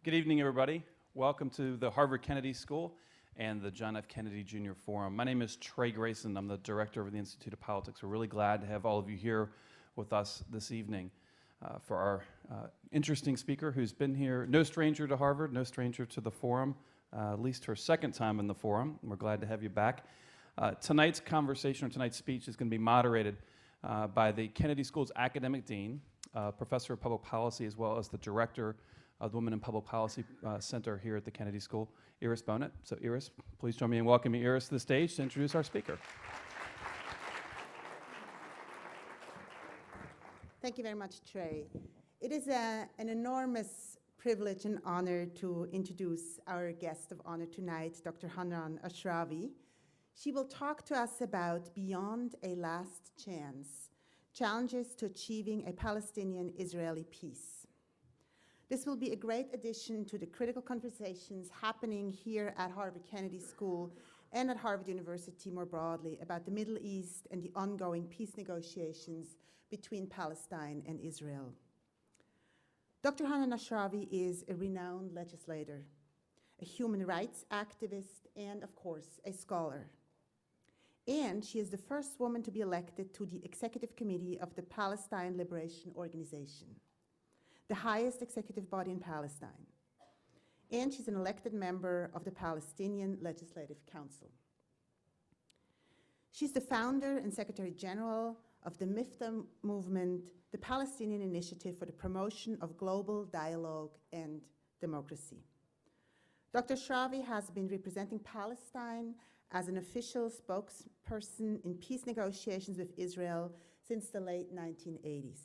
Good evening, everybody. Welcome to the Harvard Kennedy School and the John F. Kennedy Jr. Forum. My name is Trey Grayson. I'm the director of the Institute of Politics. We're really glad to have all of you here with us this evening for our interesting speaker who's been here, no stranger to Harvard, no stranger to the forum, at least her second time in the forum. We're glad to have you back. Tonight's conversation, or tonight's speech, is going to be moderated by the Kennedy School's academic dean, professor of public policy, as well as the director of the Women in Public Policy Center here at the Kennedy School, Iris Bohnet. So Iris, please join me in welcoming Iris to the stage to introduce our speaker. Thank you very much, Trey. It is an enormous privilege and honor to introduce our guest of honor tonight, Dr. Hanan Ashrawi. She will talk to us about Beyond a Last Chance, Challenges to Achieving a Palestinian-Israeli Peace. This will be a great addition to the critical conversations happening here at Harvard Kennedy School and at Harvard University more broadly about the Middle East and the ongoing peace negotiations between Palestine and Israel. Dr. Hanan Ashrawi is a renowned legislator, a human rights activist, and of course, a scholar. And she is the first woman to be elected to the Executive Committee of the Palestine Liberation Organization, the highest executive body in Palestine. And she's an elected member of the Palestinian Legislative Council. She's the founder and Secretary General of the MIFTA movement, the Palestinian Initiative for the Promotion of Global Dialogue and Democracy. Dr. Ashrawi has been representing Palestine as an official spokesperson in peace negotiations with Israel since the late 1980s.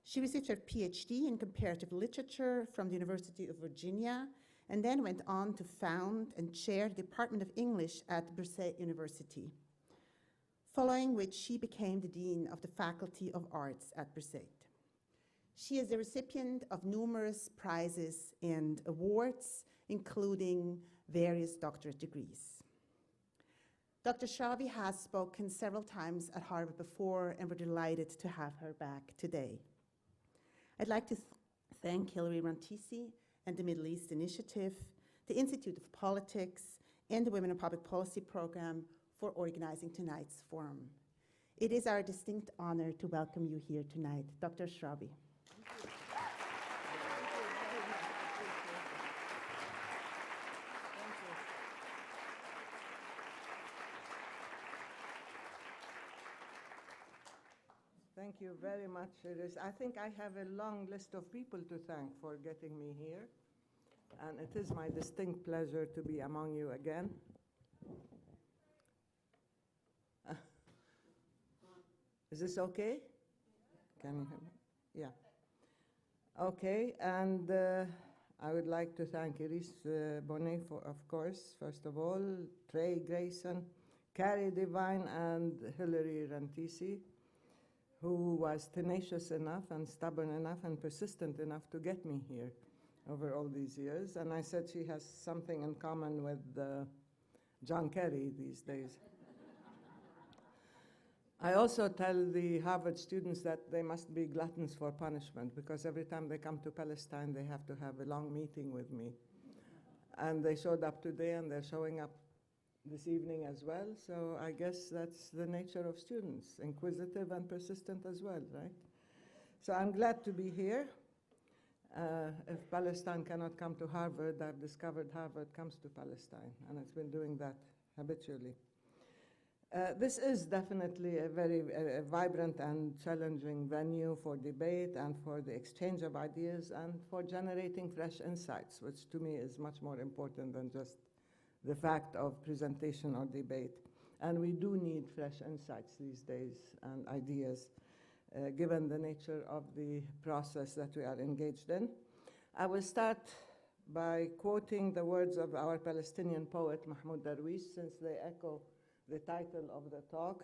She received her PhD in comparative literature from the University of Virginia and then went on to found and chair the Department of English at Bohnet University, following which she became the Dean of the Faculty of Arts at Bohnet. She is the recipient of numerous prizes and awards, including various doctorate degrees. Dr. Ashrawi has spoken several times at Harvard before, and we're delighted to have her back today. I'd like to thank Hillary Rantisi and the Middle East Initiative, the Institute of Politics, and the Women in Public Policy Program for organizing tonight's forum. It is our distinct honor to welcome you here tonight. Dr. Ashrawi. Thank you very much, Iris. I think I have a long list of people to thank for getting me here, and it is my distinct pleasure to be among you again. Is this okay? Can you hear me? Yeah. Okay, and I would like to thank Iris Bohnet, of course, first of all, Trey Grayson, Carrie Devine, and Hillary Rantisi, who was tenacious enough and stubborn enough and persistent enough to get me here over all these years. And I said she has something in common with John Kerry these days. I also tell the Harvard students that they must be gluttons for punishment, because every time they come to Palestine, they have to have a long meeting with me. And they showed up today, and they're showing up this evening as well, so I guess that's the nature of students, inquisitive and persistent as well, right? So I'm glad to be here. If Palestine cannot come to Harvard, I've discovered Harvard comes to Palestine, and it's been doing that habitually. This is definitely a very vibrant and challenging venue for debate and for the exchange of ideas and for generating fresh insights, which to me is much more important than just the fact of presentation or debate. And we do need fresh insights these days and ideas, given the nature of the process that we are engaged in. I will start by quoting the words of our Palestinian poet, Mahmoud Darwish, since they echo the title of the talk,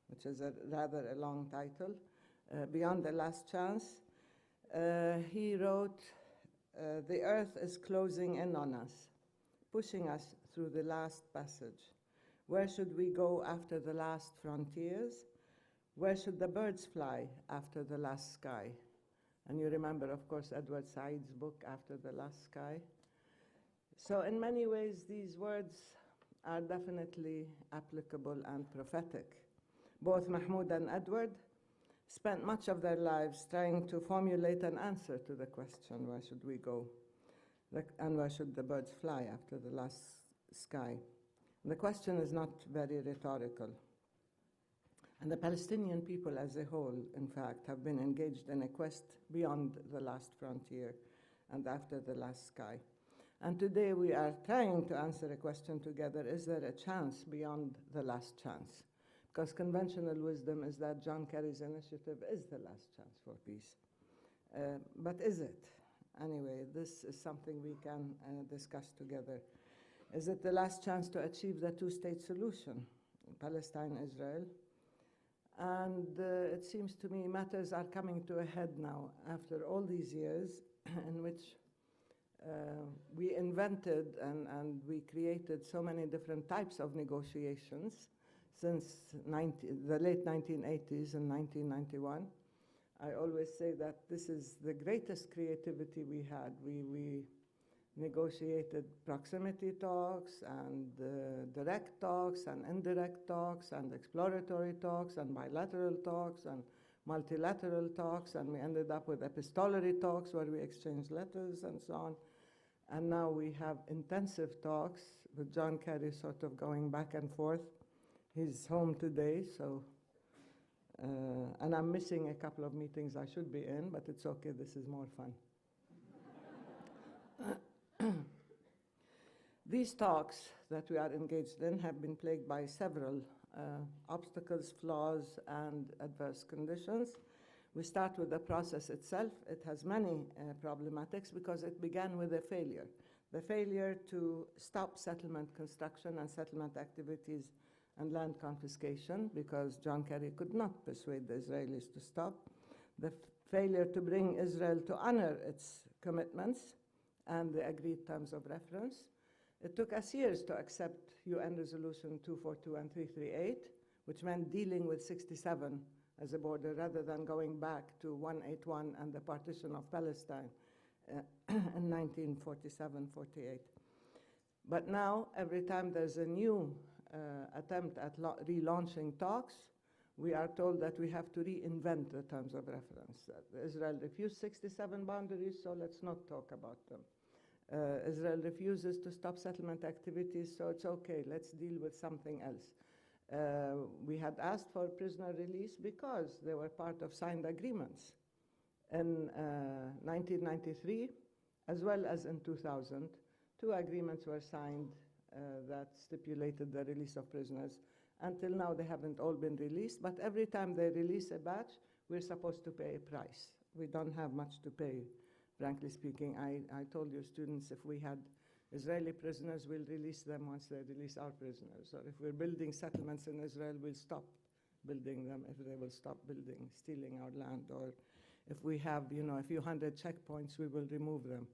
which is rather a long title, Beyond the Last Chance. He wrote, "The earth is closing in on us, pushing us through the last passage. Where should we go after the last frontiers? Where should the birds fly after the last sky? And you remember, of course, Edward Said's book, After the Last Sky. So in many ways, these words are definitely applicable and prophetic. Both Mahmoud and Edward spent much of their lives trying to formulate an answer to the question, where should we go? And where should the birds fly after the last sky? The question is not very rhetorical. And the Palestinian people as a whole, in fact, have been engaged in a quest beyond the last frontier and after the last sky. And today we are trying to answer a question together: is there a chance beyond the last chance? Because conventional wisdom is that John Kerry's initiative is the last chance for peace. But is it? Anyway, this is something we can discuss together. Is it the last chance to achieve the two-state solution, Palestine-Israel? And it seems to me matters are coming to a head now after all these years in which we invented and we created so many different types of negotiations since the late 1980s and 1991. I always say that this is the greatest creativity we had. We negotiated proximity talks and direct talks and indirect talks and exploratory talks and bilateral talks and multilateral talks, and we ended up with epistolary talks where we exchanged letters and so on. And now we have intensive talks with John Kerry sort of going back and forth. He's home today, so, and I'm missing a couple of meetings I should be in, but it's okay, this is more fun. These talks that we are engaged in have been plagued by several obstacles, flaws, and adverse conditions. We start with the process itself. It has many problematics because it began with a failure. The failure to stop settlement construction and settlement activities and land confiscation, because John Kerry could not persuade the Israelis to stop. The failure to bring Israel to honor its commitments and the agreed terms of reference. It took us years to accept UN Resolution 242 and 338, which meant dealing with 67 as a border rather than going back to 181 and the partition of Palestine in 1947-48. But now, every time there's a new attempt at relaunching talks, we are told that we have to reinvent the terms of reference. Israel refused 67 boundaries, so let's not talk about them. Israel refuses to stop settlement activities, so it's okay, let's deal with something else. We had asked for prisoner release because they were part of signed agreements in 1993, as well as in 2000. 2 agreements were signed that stipulated the release of prisoners. Until now, they haven't all been released, but every time they release a batch, we're supposed to pay a price. We don't have much to pay, frankly speaking. I told you students, if we had Israeli prisoners, we'll release them once they release our prisoners. Or if we're building settlements in Israel, we'll stop building them if they will stop building, stealing our land. Or if we have, a few hundred checkpoints, we will remove them.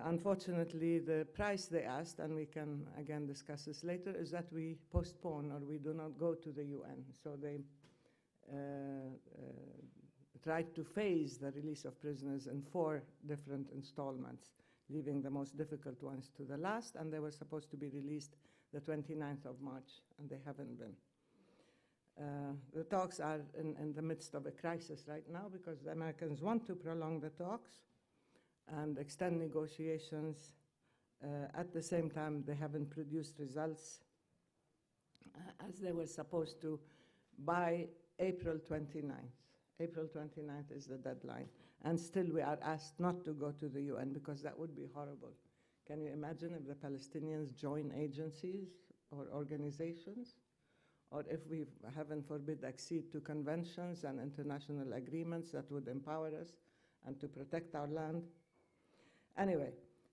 Unfortunately, the price they asked, and we can again discuss this later, is that we postpone or we do not go to the UN. So they tried to phase the release of prisoners in 4 different installments, leaving the most difficult ones to the last, and they were supposed to be released the 29th of March, and they haven't been. The talks are in the midst of a crisis right now because the Americans want to prolong the talks and extend negotiations. At the same time, they haven't produced results as they were supposed to by April 29th. April 29th is the deadline. And still we are asked not to go to the UN because that would be horrible. Can you imagine if the Palestinians join agencies or organizations? Or if we, heaven forbid, accede to conventions and international agreements that would empower us and to protect our land? Anyway,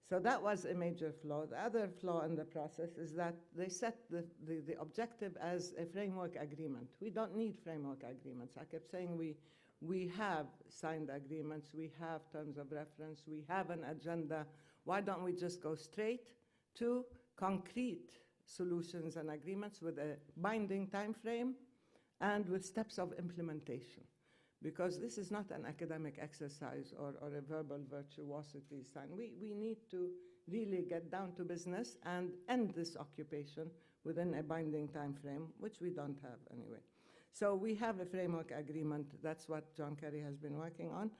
so that was a major flaw. The other flaw in the process is that they set the objective as a framework agreement. We don't need framework agreements. I kept saying we have signed agreements, we have terms of reference, we have an agenda. Why don't we just go straight to concrete solutions and agreements with a binding time frame and with steps of implementation? because this is not an academic exercise or a verbal virtuosity sign. We need to really get down to business and end this occupation within a binding time frame, which we don't have anyway. So we have a framework agreement. That's what John Kerry has been working on.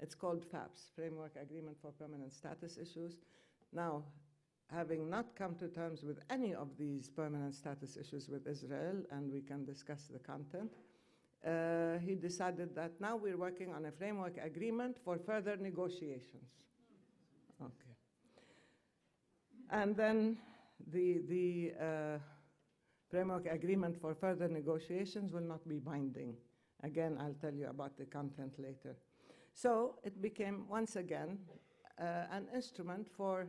It's called FAPS, Framework Agreement for Permanent Status Issues. Now, having not come to terms with any of these permanent status issues with Israel, and we can discuss the content, he decided that now we're working on a framework agreement for further negotiations. Okay. And then the framework agreement for further negotiations will not be binding. Again, I'll tell you about the content later. So it became, once again, an instrument for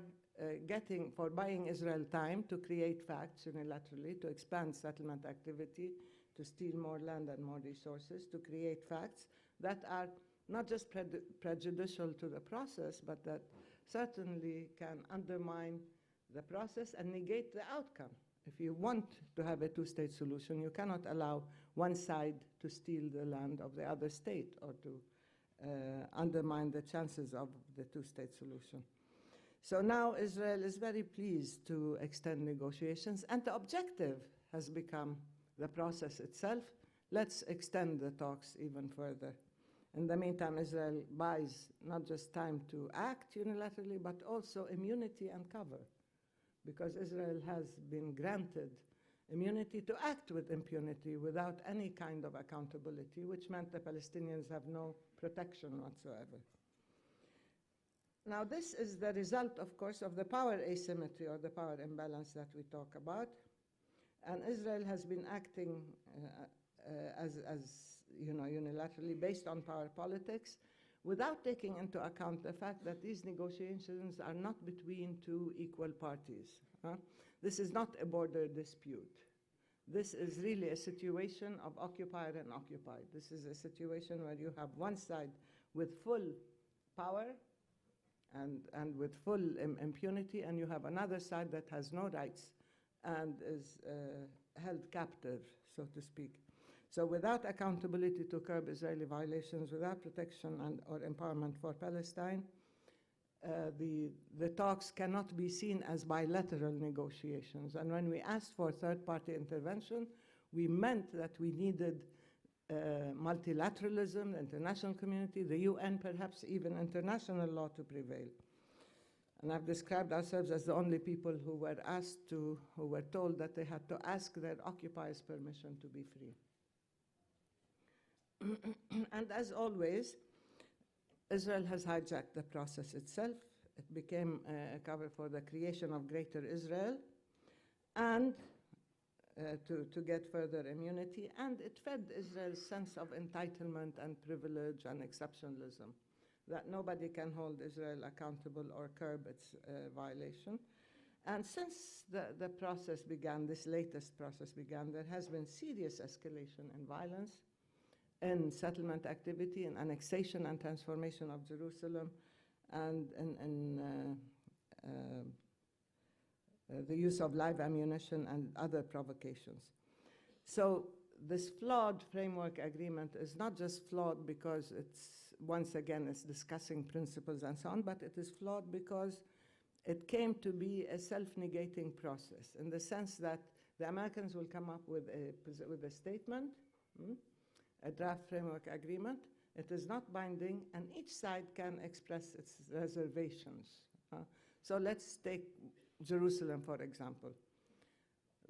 buying Israel time to create facts unilaterally, to expand settlement activity, to steal more land and more resources, to create facts that are not just prejudicial to the process, but that certainly can undermine the process and negate the outcome. If you want to have a two-state solution, you cannot allow one side to steal the land of the other state or to undermine the chances of the two-state solution. So now Israel is very pleased to extend negotiations, and the objective has become the process itself. Let's extend the talks even further. In the meantime, Israel buys not just time to act unilaterally, but also immunity and cover, because Israel has been granted immunity to act with impunity without any kind of accountability, which meant the Palestinians have no protection whatsoever. Now, this is the result, of course, of the power asymmetry or the power imbalance that we talk about. And Israel has been acting unilaterally based on power politics without taking into account the fact that these negotiations are not between two equal parties. This is not a border dispute. This is really a situation of occupier and occupied. This is a situation where you have one side with full power and with full impunity, and you have another side that has no rights and is held captive, so to speak. So without accountability to curb Israeli violations, without protection or empowerment for Palestine, the talks cannot be seen as bilateral negotiations. And when we asked for third-party intervention, we meant that we needed multilateralism, the international community, the UN, perhaps even international law to prevail. And I've described ourselves as the only people who were told that they had to ask their occupiers' permission to be free. And as always, Israel has hijacked the process itself. It became a cover for the creation of Greater Israel and to get further immunity. And it fed Israel's sense of entitlement and privilege and exceptionalism, that nobody can hold Israel accountable or curb its violation. And since the process began, this latest process began, there has been serious escalation in violence, in settlement activity, in annexation and transformation of Jerusalem, and in the use of live ammunition and other provocations. So this flawed framework agreement is not just flawed because once again, it's discussing principles and so on, but it is flawed because it came to be a self-negating process in the sense that the Americans will come up with a statement, a draft framework agreement. It is not binding, and each side can express its reservations. So let's take Jerusalem, for example.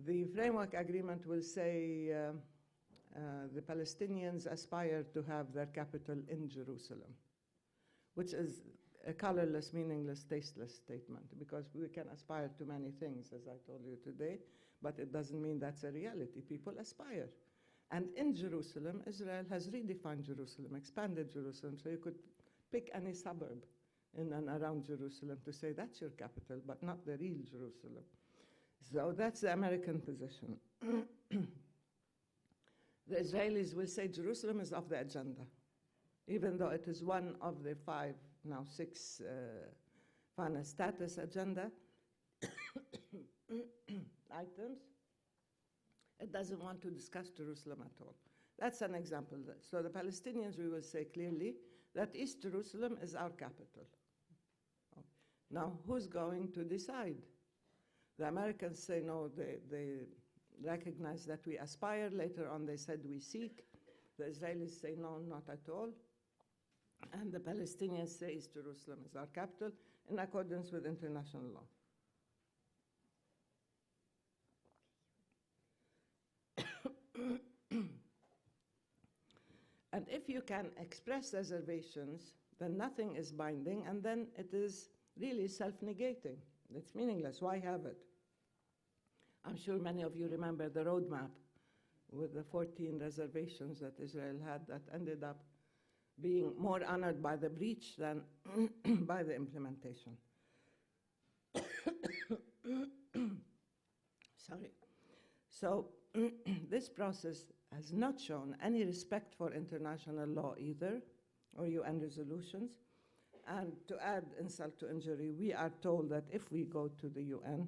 The framework agreement will say the Palestinians aspire to have their capital in Jerusalem, which is a colorless, meaningless, tasteless statement, because we can aspire to many things, as I told you today, but it doesn't mean that's a reality. People aspire. And in Jerusalem, Israel has redefined Jerusalem, expanded Jerusalem, so you could pick any suburb in and around Jerusalem to say that's your capital, but not the real Jerusalem. So that's the American position. The Israelis will say Jerusalem is off the agenda, even though it is one of the now six final status agenda items. It doesn't want to discuss Jerusalem at all. That's an example. So the Palestinians, we will say clearly that East Jerusalem is our capital. Now, who's going to decide? The Americans say no, they recognize that we aspire. Later on, they said we seek. The Israelis say no, not at all. And the Palestinians say East Jerusalem is our capital in accordance with international law. And if you can express reservations, then nothing is binding, and then it is really self-negating. It's meaningless. Why have it? I'm sure many of you remember the roadmap with the 14 reservations that Israel had that ended up being more honored by the breach than by the implementation. Sorry. So this process has not shown any respect for international law either, or UN resolutions. And to add insult to injury, we are told that if we go to the UN,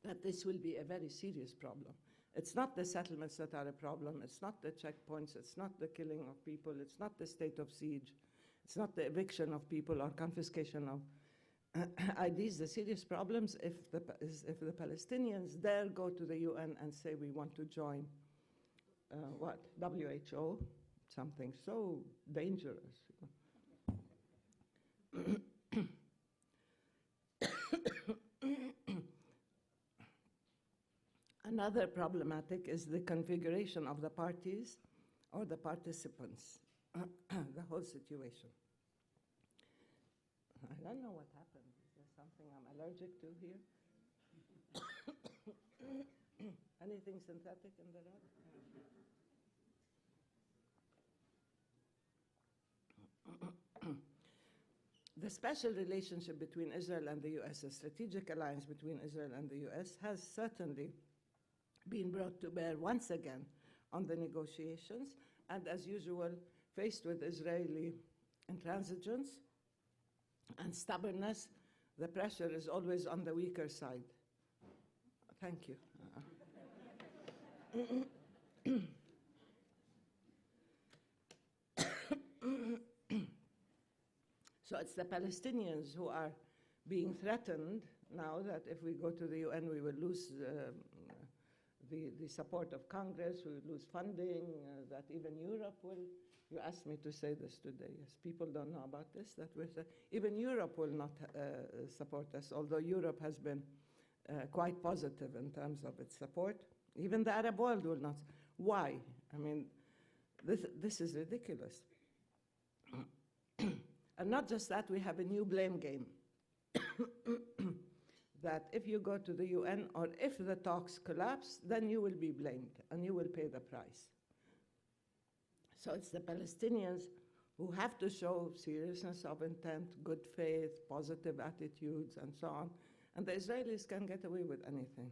that this will be a very serious problem. It's not the settlements that are a problem, it's not the checkpoints, it's not the killing of people, it's not the state of siege, it's not the eviction of people or confiscation of IDs. The serious problems if the Palestinians dare go to the UN and say we want to join WHO, something so dangerous. Another problematic is the configuration of the parties or the participants, the whole situation. I don't know what happened. Is there something I'm allergic to here? Anything synthetic in the rug? The special relationship between Israel and the US, the strategic alliance between Israel and the US, has certainly been brought to bear once again on the negotiations, and as usual, faced with Israeli intransigence and stubbornness, the pressure is always on the weaker side. Thank you. So it's the Palestinians who are being threatened now that if we go to the UN, we will lose the support of Congress, we will lose funding, that even Europe will. You asked me to say this today. Yes, people don't know about this, that even Europe will not support us, although Europe has been quite positive in terms of its support. Even the Arab world will not. Why? I mean, this is ridiculous. And not just that, we have a new blame game. That if you go to the UN or if the talks collapse, then you will be blamed and you will pay the price. So it's the Palestinians who have to show seriousness of intent, good faith, positive attitudes, and so on. And the Israelis can get away with anything.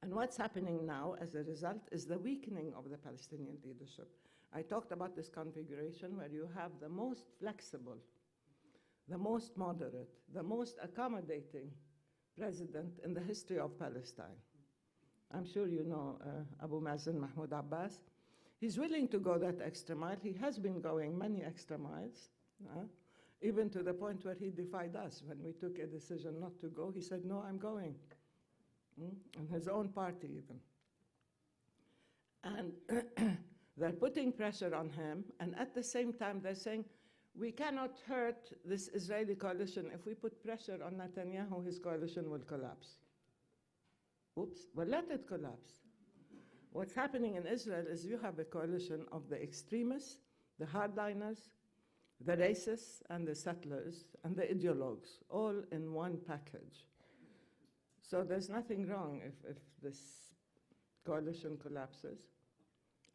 And what's happening now as a result is the weakening of the Palestinian leadership. I talked about this configuration where you have the most flexible, the most moderate, the most accommodating president in the history of Palestine. I'm sure you know Abu Mazen Mahmoud Abbas. He's willing to go that extra mile. He has been going many extra miles, even to the point where he defied us. When we took a decision not to go, he said, no, I'm going. And his own party even. And they're putting pressure on him, and at the same time they're saying, we cannot hurt this Israeli coalition. If we put pressure on Netanyahu, his coalition will collapse. Oops, well, let it collapse. What's happening in Israel is you have a coalition of the extremists, the hardliners, the racists, and the settlers, and the ideologues, all in one package. So there's nothing wrong if this coalition collapses.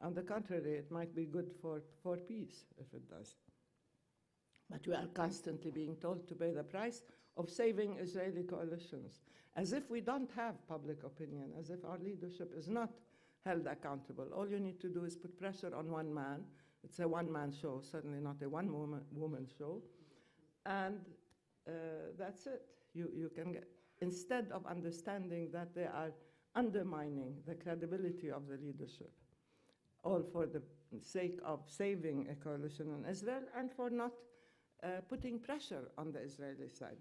On the contrary, it might be good for peace if it does. But we are constantly being told to pay the price of saving Israeli coalitions, as if we don't have public opinion, as if our leadership is not held accountable. All you need to do is put pressure on one man. It's a one-man show, certainly not a one-woman show. And that's it. You can get, instead of understanding that they are undermining the credibility of the leadership, all for the sake of saving a coalition in Israel and for not putting pressure on the Israeli side.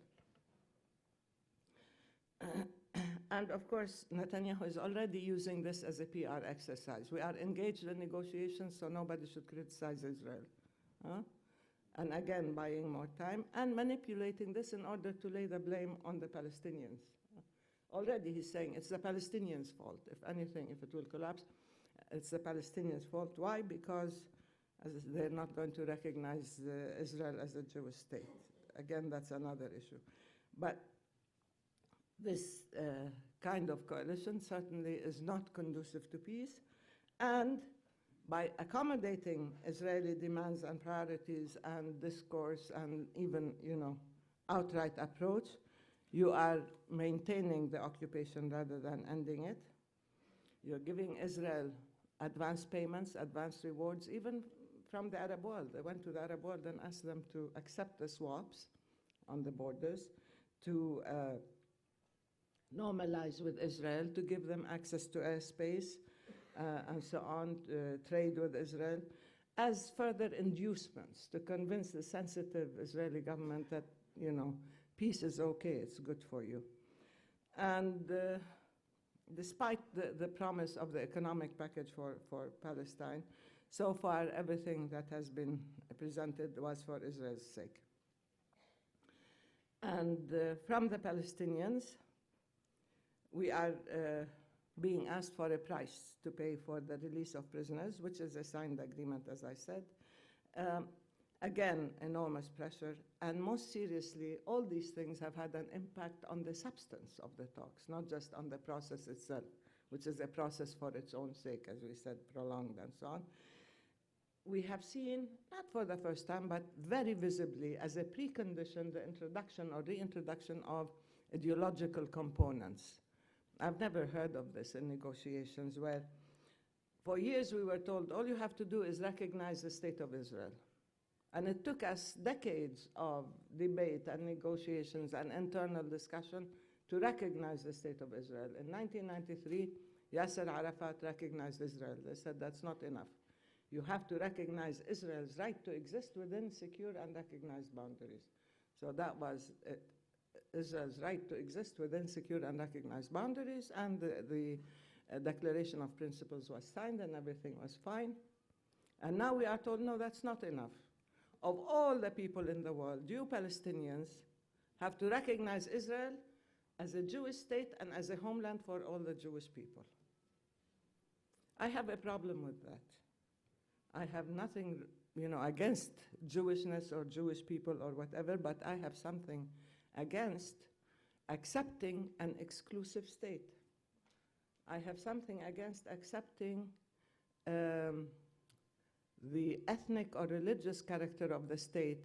And of course, Netanyahu is already using this as a PR exercise. We are engaged in negotiations, so nobody should criticize Israel. And again, buying more time and manipulating this in order to lay the blame on the Palestinians. Already he's saying it's the Palestinians' fault. If anything, if it will collapse, it's the Palestinians' fault. Why? Because they're not going to recognize Israel as a Jewish state. Again, that's another issue. But this kind of coalition certainly is not conducive to peace. And by accommodating Israeli demands and priorities and discourse and even, outright approach, you are maintaining the occupation rather than ending it. You're giving Israel advance payments, advance rewards, even from the Arab world. They went to the Arab world and asked them to accept the swaps on the borders, to normalize with Israel, to give them access to airspace, and so on, trade with Israel, as further inducements to convince the sensitive Israeli government that, peace is okay, it's good for you. And despite the promise of the economic package for Palestine, so far everything that has been presented was for Israel's sake. And from the Palestinians, we are being asked for a price to pay for the release of prisoners, which is a signed agreement, as I said. Again, enormous pressure. And most seriously, all these things have had an impact on the substance of the talks, not just on the process itself, which is a process for its own sake, as we said, prolonged and so on. We have seen, not for the first time, but very visibly as a precondition, the introduction or reintroduction of ideological components. I've never heard of this in negotiations, where for years we were told all you have to do is recognize the state of Israel. And it took us decades of debate and negotiations and internal discussion to recognize the state of Israel. In 1993, Yasser Arafat recognized Israel. They said that's not enough. You have to recognize Israel's right to exist within secure and recognized boundaries. So that was it. Israel's right to exist within secure and recognized boundaries, and the Declaration of Principles was signed and everything was fine. And now we are told, no, that's not enough. Of all the people in the world, you Palestinians have to recognize Israel as a Jewish state and as a homeland for all the Jewish people. I have a problem with that. I have nothing, against Jewishness or Jewish people or whatever, but I have something against accepting an exclusive state. I have something against accepting the ethnic or religious character of the state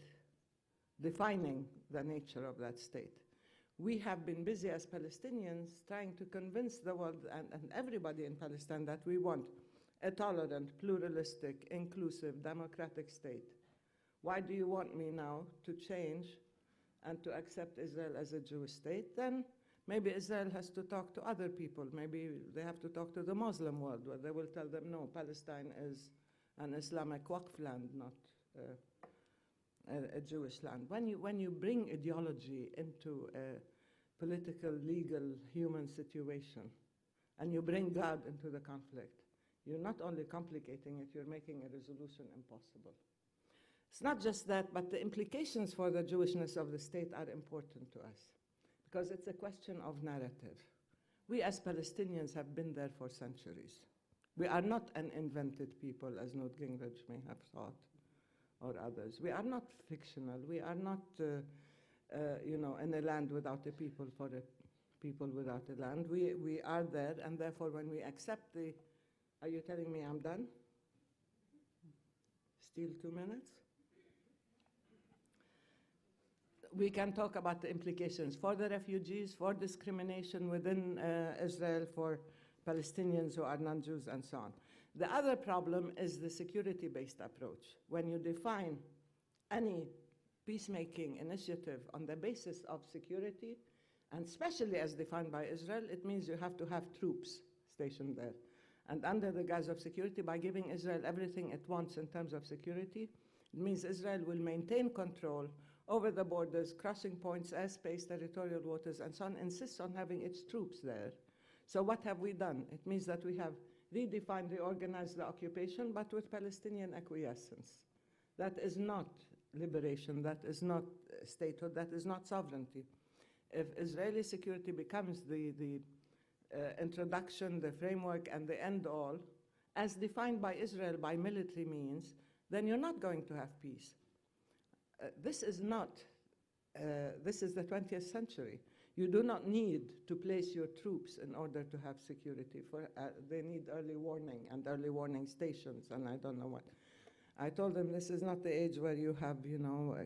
defining the nature of that state. We have been busy as Palestinians trying to convince the world and everybody in Palestine that we want a tolerant, pluralistic, inclusive, democratic state. Why do you want me now to change and to accept Israel as a Jewish state? Then maybe Israel has to talk to other people. Maybe they have to talk to the Muslim world, where they will tell them, no, Palestine is an Islamic Waqf land, not a Jewish land. When you bring ideology into a political, legal, human situation, and you bring God into the conflict, you're not only complicating it, you're making a resolution impossible. It's not just that, but the implications for the Jewishness of the state are important to us, because it's a question of narrative. We as Palestinians have been there for centuries. We are not an invented people, as Newt Gingrich may have thought, or others. We are not fictional. We are not, in a land without a people for a people without a land. We are there, and therefore when we accept the... Are you telling me I'm done? Still 2 minutes? We can talk about the implications for the refugees, for discrimination within Israel, for Palestinians who are non-Jews, and so on. The other problem is the security-based approach. When you define any peacemaking initiative on the basis of security, and especially as defined by Israel, it means you have to have troops stationed there. And under the guise of security, by giving Israel everything it wants in terms of security, it means Israel will maintain control over the borders, crossing points, airspace, territorial waters, and so on, insists on having its troops there. So what have we done? It means that we have redefined, reorganized the occupation, but with Palestinian acquiescence. That is not liberation, that is not statehood, that is not sovereignty. If Israeli security becomes the introduction, the framework, and the end-all, as defined by Israel by military means, then you're not going to have peace. This is the 20th century. You do not need to place your troops in order to have security. They need early warning and early warning stations, and I don't know what. I told them this is not the age where you have,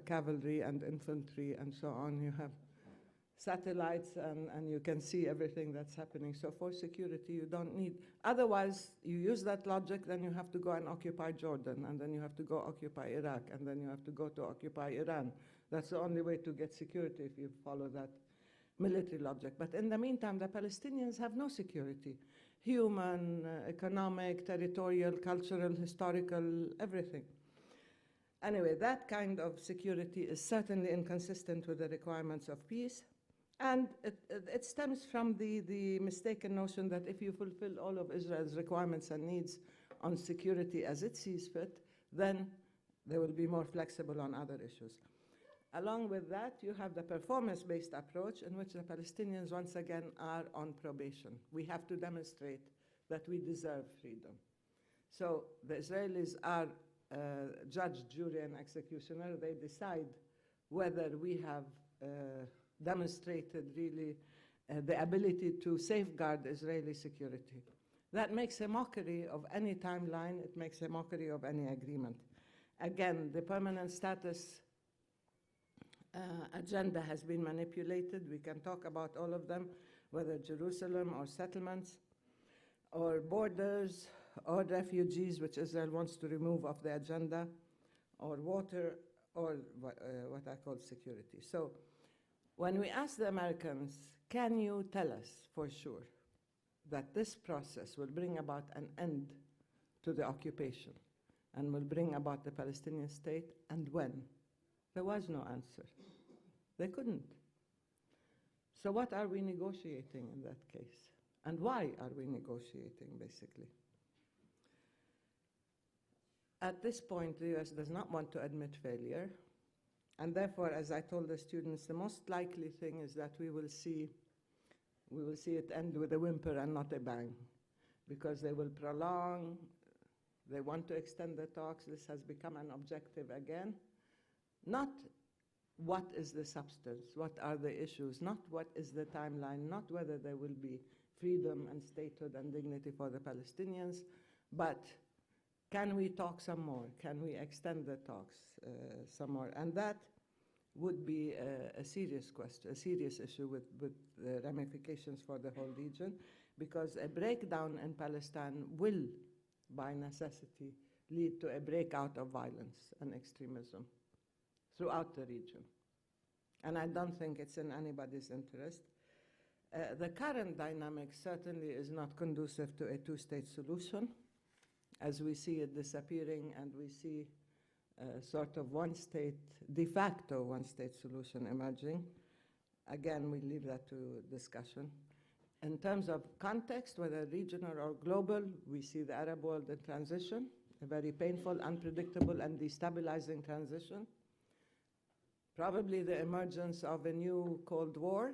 cavalry and infantry and so on. You have satellites and you can see everything that's happening. So for security, you don't need. Otherwise, you use that logic, then you have to go and occupy Jordan, and then you have to go occupy Iraq, and then you have to go to occupy Iran. That's the only way to get security if you follow that military logic. But in the meantime, the Palestinians have no security. Human, economic, territorial, cultural, historical, everything. Anyway, that kind of security is certainly inconsistent with the requirements of peace. And it stems from the mistaken notion that if you fulfill all of Israel's requirements and needs on security as it sees fit, then they will be more flexible on other issues. Along with that, you have the performance-based approach in which the Palestinians, once again, are on probation. We have to demonstrate that we deserve freedom. So the Israelis are judge, jury, and executioner. They decide whether we have demonstrated really the ability to safeguard Israeli security. That makes a mockery of any timeline. It makes a mockery of any agreement. Again, the permanent status agenda has been manipulated. We can talk about all of them, whether Jerusalem or settlements or borders or refugees, which Israel wants to remove off the agenda, or water, or what I call security. So when we ask the Americans, can you tell us for sure that this process will bring about an end to the occupation and will bring about the Palestinian state, and when? There was no answer. They couldn't. So what are we negotiating in that case? And why are we negotiating, basically? At this point, the US does not want to admit failure. And therefore, as I told the students, the most likely thing is that we will see it end with a whimper and not a bang, because they will prolong, they want to extend the talks. This has become an objective again. Not what is the substance, what are the issues, not what is the timeline, not whether there will be freedom and statehood and dignity for the Palestinians, but can we talk some more? Can we extend the talks some more? And that would be a serious question, a serious issue with the ramifications for the whole region, because a breakdown in Palestine will, by necessity, lead to a breakout of violence and extremism throughout the region. And I don't think it's in anybody's interest. The current dynamic certainly is not conducive to a two-state solution, as we see it disappearing and we see sort of one-state, de facto one-state solution emerging. Again, we leave that to discussion. In terms of context, whether regional or global, we see the Arab world in transition, a very painful, unpredictable, and destabilizing transition. Probably the emergence of a new Cold War,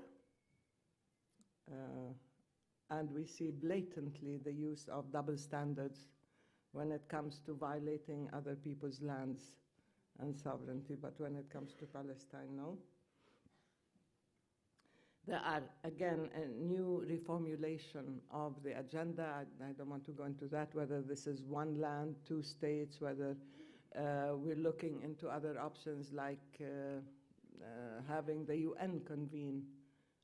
and we see blatantly the use of double standards when it comes to violating other people's lands and sovereignty, but when it comes to Palestine, no. There are, again, a new reformulation of the agenda. I don't want to go into that, whether this is one land, two states, whether we're looking into other options like having the UN convene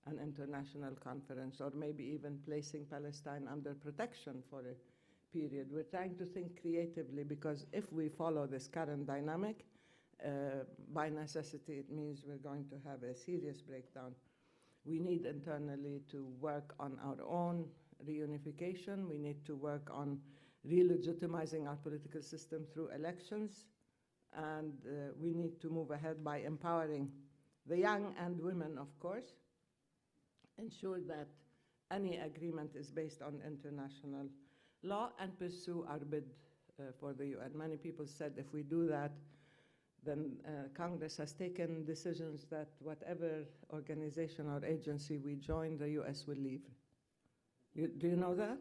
an international conference, or maybe even placing Palestine under protection for a period. We're trying to think creatively, because if we follow this current dynamic, by necessity, it means we're going to have a serious breakdown. We need internally to work on our own reunification. We need to work on re-legitimizing our political system through elections. And we need to move ahead by empowering the young and women, of course, ensure that any agreement is based on international law, and pursue our bid for the UN. Many people said if we do that, then Congress has taken decisions that whatever organization or agency we join, the US will leave. Do you know that?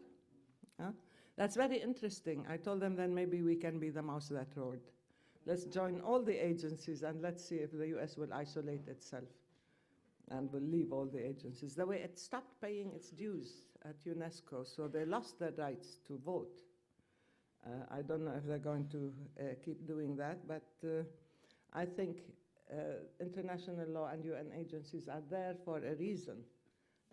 Huh? That's very interesting. I told them then maybe we can be the mouse that roared. Let's join all the agencies and let's see if the US will isolate itself and will leave all the agencies. The way it stopped paying its dues at UNESCO, so they lost their rights to vote. I don't know if they're going to keep doing that, but I think international law and UN agencies are there for a reason,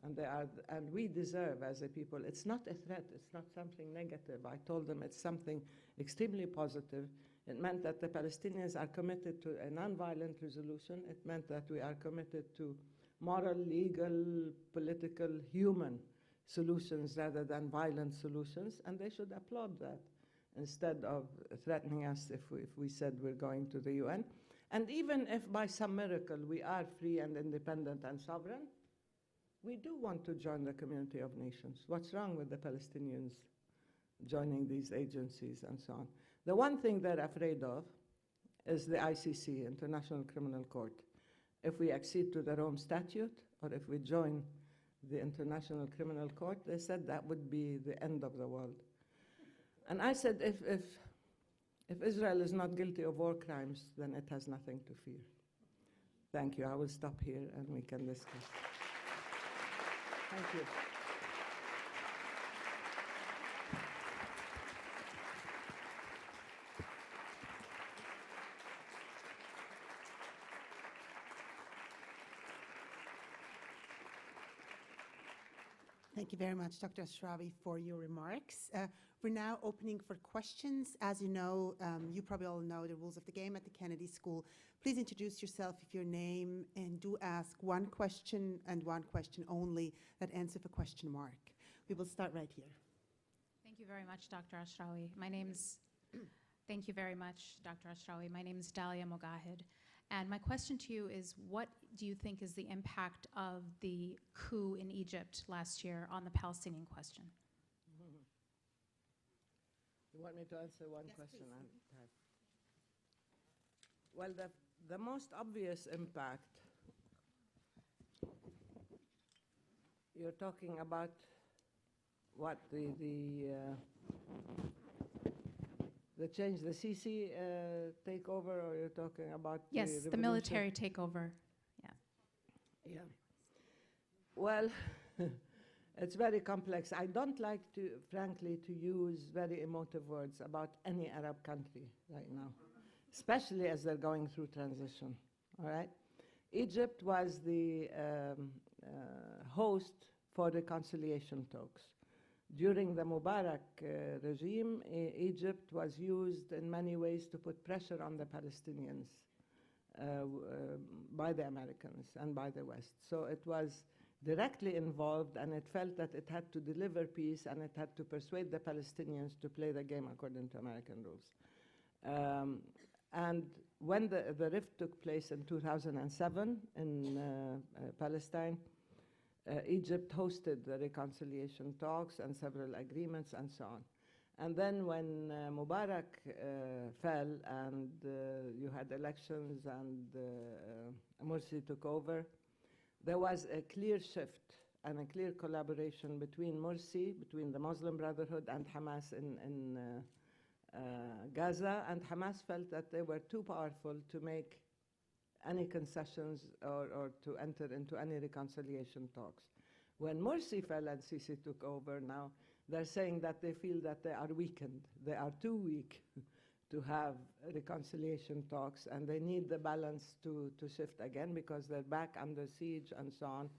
and we deserve as a people. It's not a threat, it's not something negative. I told them it's something extremely positive. It meant that the Palestinians are committed to a nonviolent resolution. It meant that we are committed to moral, legal, political, human solutions rather than violent solutions, and they should applaud that instead of threatening us if we said we're going to the UN. And even if by some miracle we are free and independent and sovereign, we do want to join the community of nations. What's wrong with the Palestinians joining these agencies and so on? The one thing they're afraid of is the ICC, International Criminal Court. If we accede to the Rome Statute, or if we join the International Criminal Court, they said that would be the end of the world. And I said, if Israel is not guilty of war crimes, then it has nothing to fear. Thank you. I will stop here and we can discuss. Thank you. Thank you very much, Dr. Ashrawi, for your remarks. We're now opening for questions. As you know, you probably all know the rules of the game at the Kennedy School. Please introduce yourself with your name, and do ask one question and one question only that ends with a question mark. We will start right here. Thank you very much, Dr. Ashrawi. Thank you very much, Dr. Ashrawi. My name is Dalia Mogahed. And my question to you is, what do you think is the impact of the coup in Egypt last year on the Palestinian question? You want me to answer one question? Please. Well, the most obvious impact, you're talking about what, the change, the Sisi takeover, or you're talking about Yes, the military takeover. Yeah. Yeah. Well, it's very complex. I don't like to, frankly, to use very emotive words about any Arab country right now, especially as they're going through transition, all right? Egypt was the host for reconciliation talks. During the Mubarak regime, Egypt was used in many ways to put pressure on the Palestinians by the Americans and by the West. So it was directly involved, and it felt that it had to deliver peace, and it had to persuade the Palestinians to play the game according to American rules. And when the rift took place in 2007 in Palestine, Egypt hosted the reconciliation talks and several agreements and so on. And then when Mubarak fell and you had elections and Morsi took over, there was a clear shift and a clear collaboration between Morsi, between the Muslim Brotherhood and Hamas in Gaza, and Hamas felt that they were too powerful to make any concessions or to enter into any reconciliation talks. When Morsi fell and Sisi took over now, they're saying that they feel that they are weakened. They are too weak to have reconciliation talks, and they need the balance to shift again because they're back under siege and so on,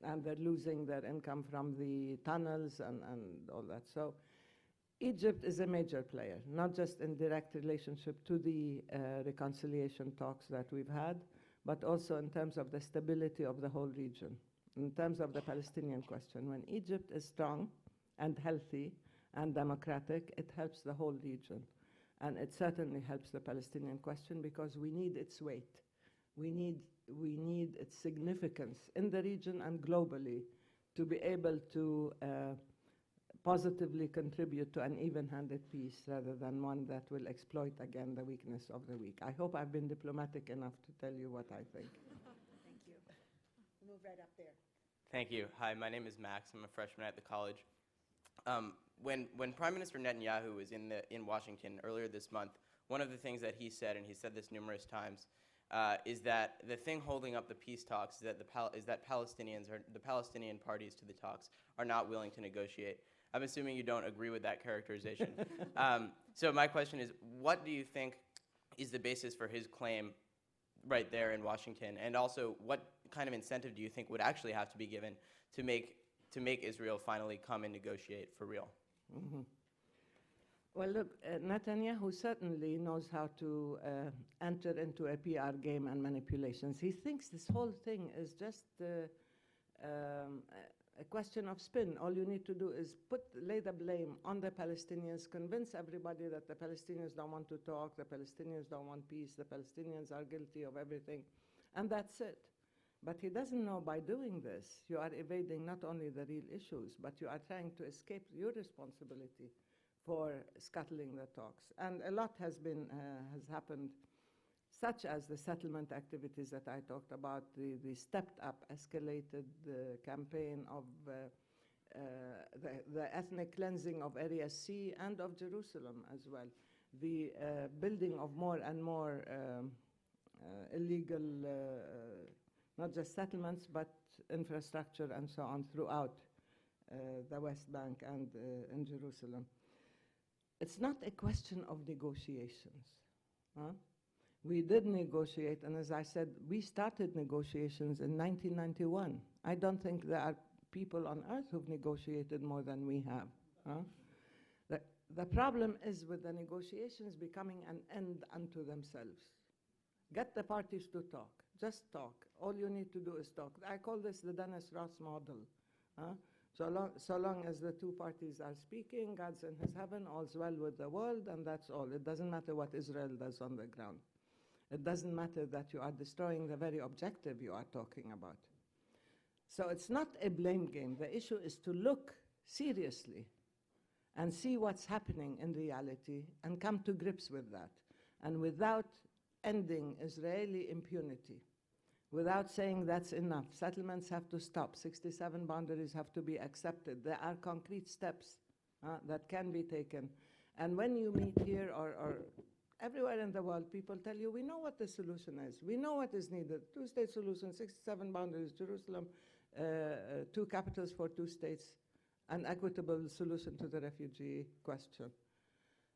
and they're losing their income from the tunnels and all that. So Egypt is a major player, not just in direct relationship to the reconciliation talks that we've had, but also in terms of the stability of the whole region, in terms of the Palestinian question. When Egypt is strong and healthy and democratic, it helps the whole region. And it certainly helps the Palestinian question because we need its weight. We need its significance in the region and globally to be able to positively contribute to an even-handed peace rather than one that will exploit again the weakness of the weak. I hope I've been diplomatic enough to tell you what I think. Thank you. We'll move right up there. Thank you. Hi, my name is Max. I'm a freshman at the college. When Prime Minister Netanyahu was in Washington earlier this month, one of the things that he said, and he said this numerous times, is that the thing holding up the peace talks is that Palestinians, or the Palestinian parties to the talks, are not willing to negotiate. I'm assuming you don't agree with that characterization. So my question is, what do you think is the basis for his claim right there in Washington? And also, what kind of incentive do you think would actually have to be given to make Israel finally come and negotiate for real? Mm-hmm. Well, look, Netanyahu certainly knows how to enter into a PR game and manipulations. He thinks this whole thing is just a question of spin. All you need to do is lay the blame on the Palestinians, convince everybody that the Palestinians don't want to talk, the Palestinians don't want peace, the Palestinians are guilty of everything, and that's it. But he doesn't know by doing this, you are evading not only the real issues, but you are trying to escape your responsibility for scuttling the talks. And a lot has happened, such as the settlement activities that I talked about, the stepped-up, escalated campaign of the ethnic cleansing of Area C and of Jerusalem as well, the building of more and more illegal, not just settlements, but infrastructure and so on throughout the West Bank and in Jerusalem. It's not a question of negotiations. Huh? We did negotiate, and as I said, we started negotiations in 1991. I don't think there are people on earth who've negotiated more than we have. Huh? The problem is with the negotiations becoming an end unto themselves. Get the parties to talk. Just talk. All you need to do is talk. I call this the Dennis Ross model. Huh? So long as the two parties are speaking, God's in his heaven, all's well with the world, and that's all. It doesn't matter what Israel does on the ground. It doesn't matter that you are destroying the very objective you are talking about. So it's not a blame game. The issue is to look seriously and see what's happening in reality and come to grips with that. And without ending Israeli impunity, without saying that's enough, settlements have to stop, 67 boundaries have to be accepted. There are concrete steps that can be taken. And when you meet here or everywhere in the world, people tell you, we know what the solution is. We know what is needed. Two-state solution, 67 boundaries, Jerusalem, two capitals for two states, an equitable solution to the refugee question.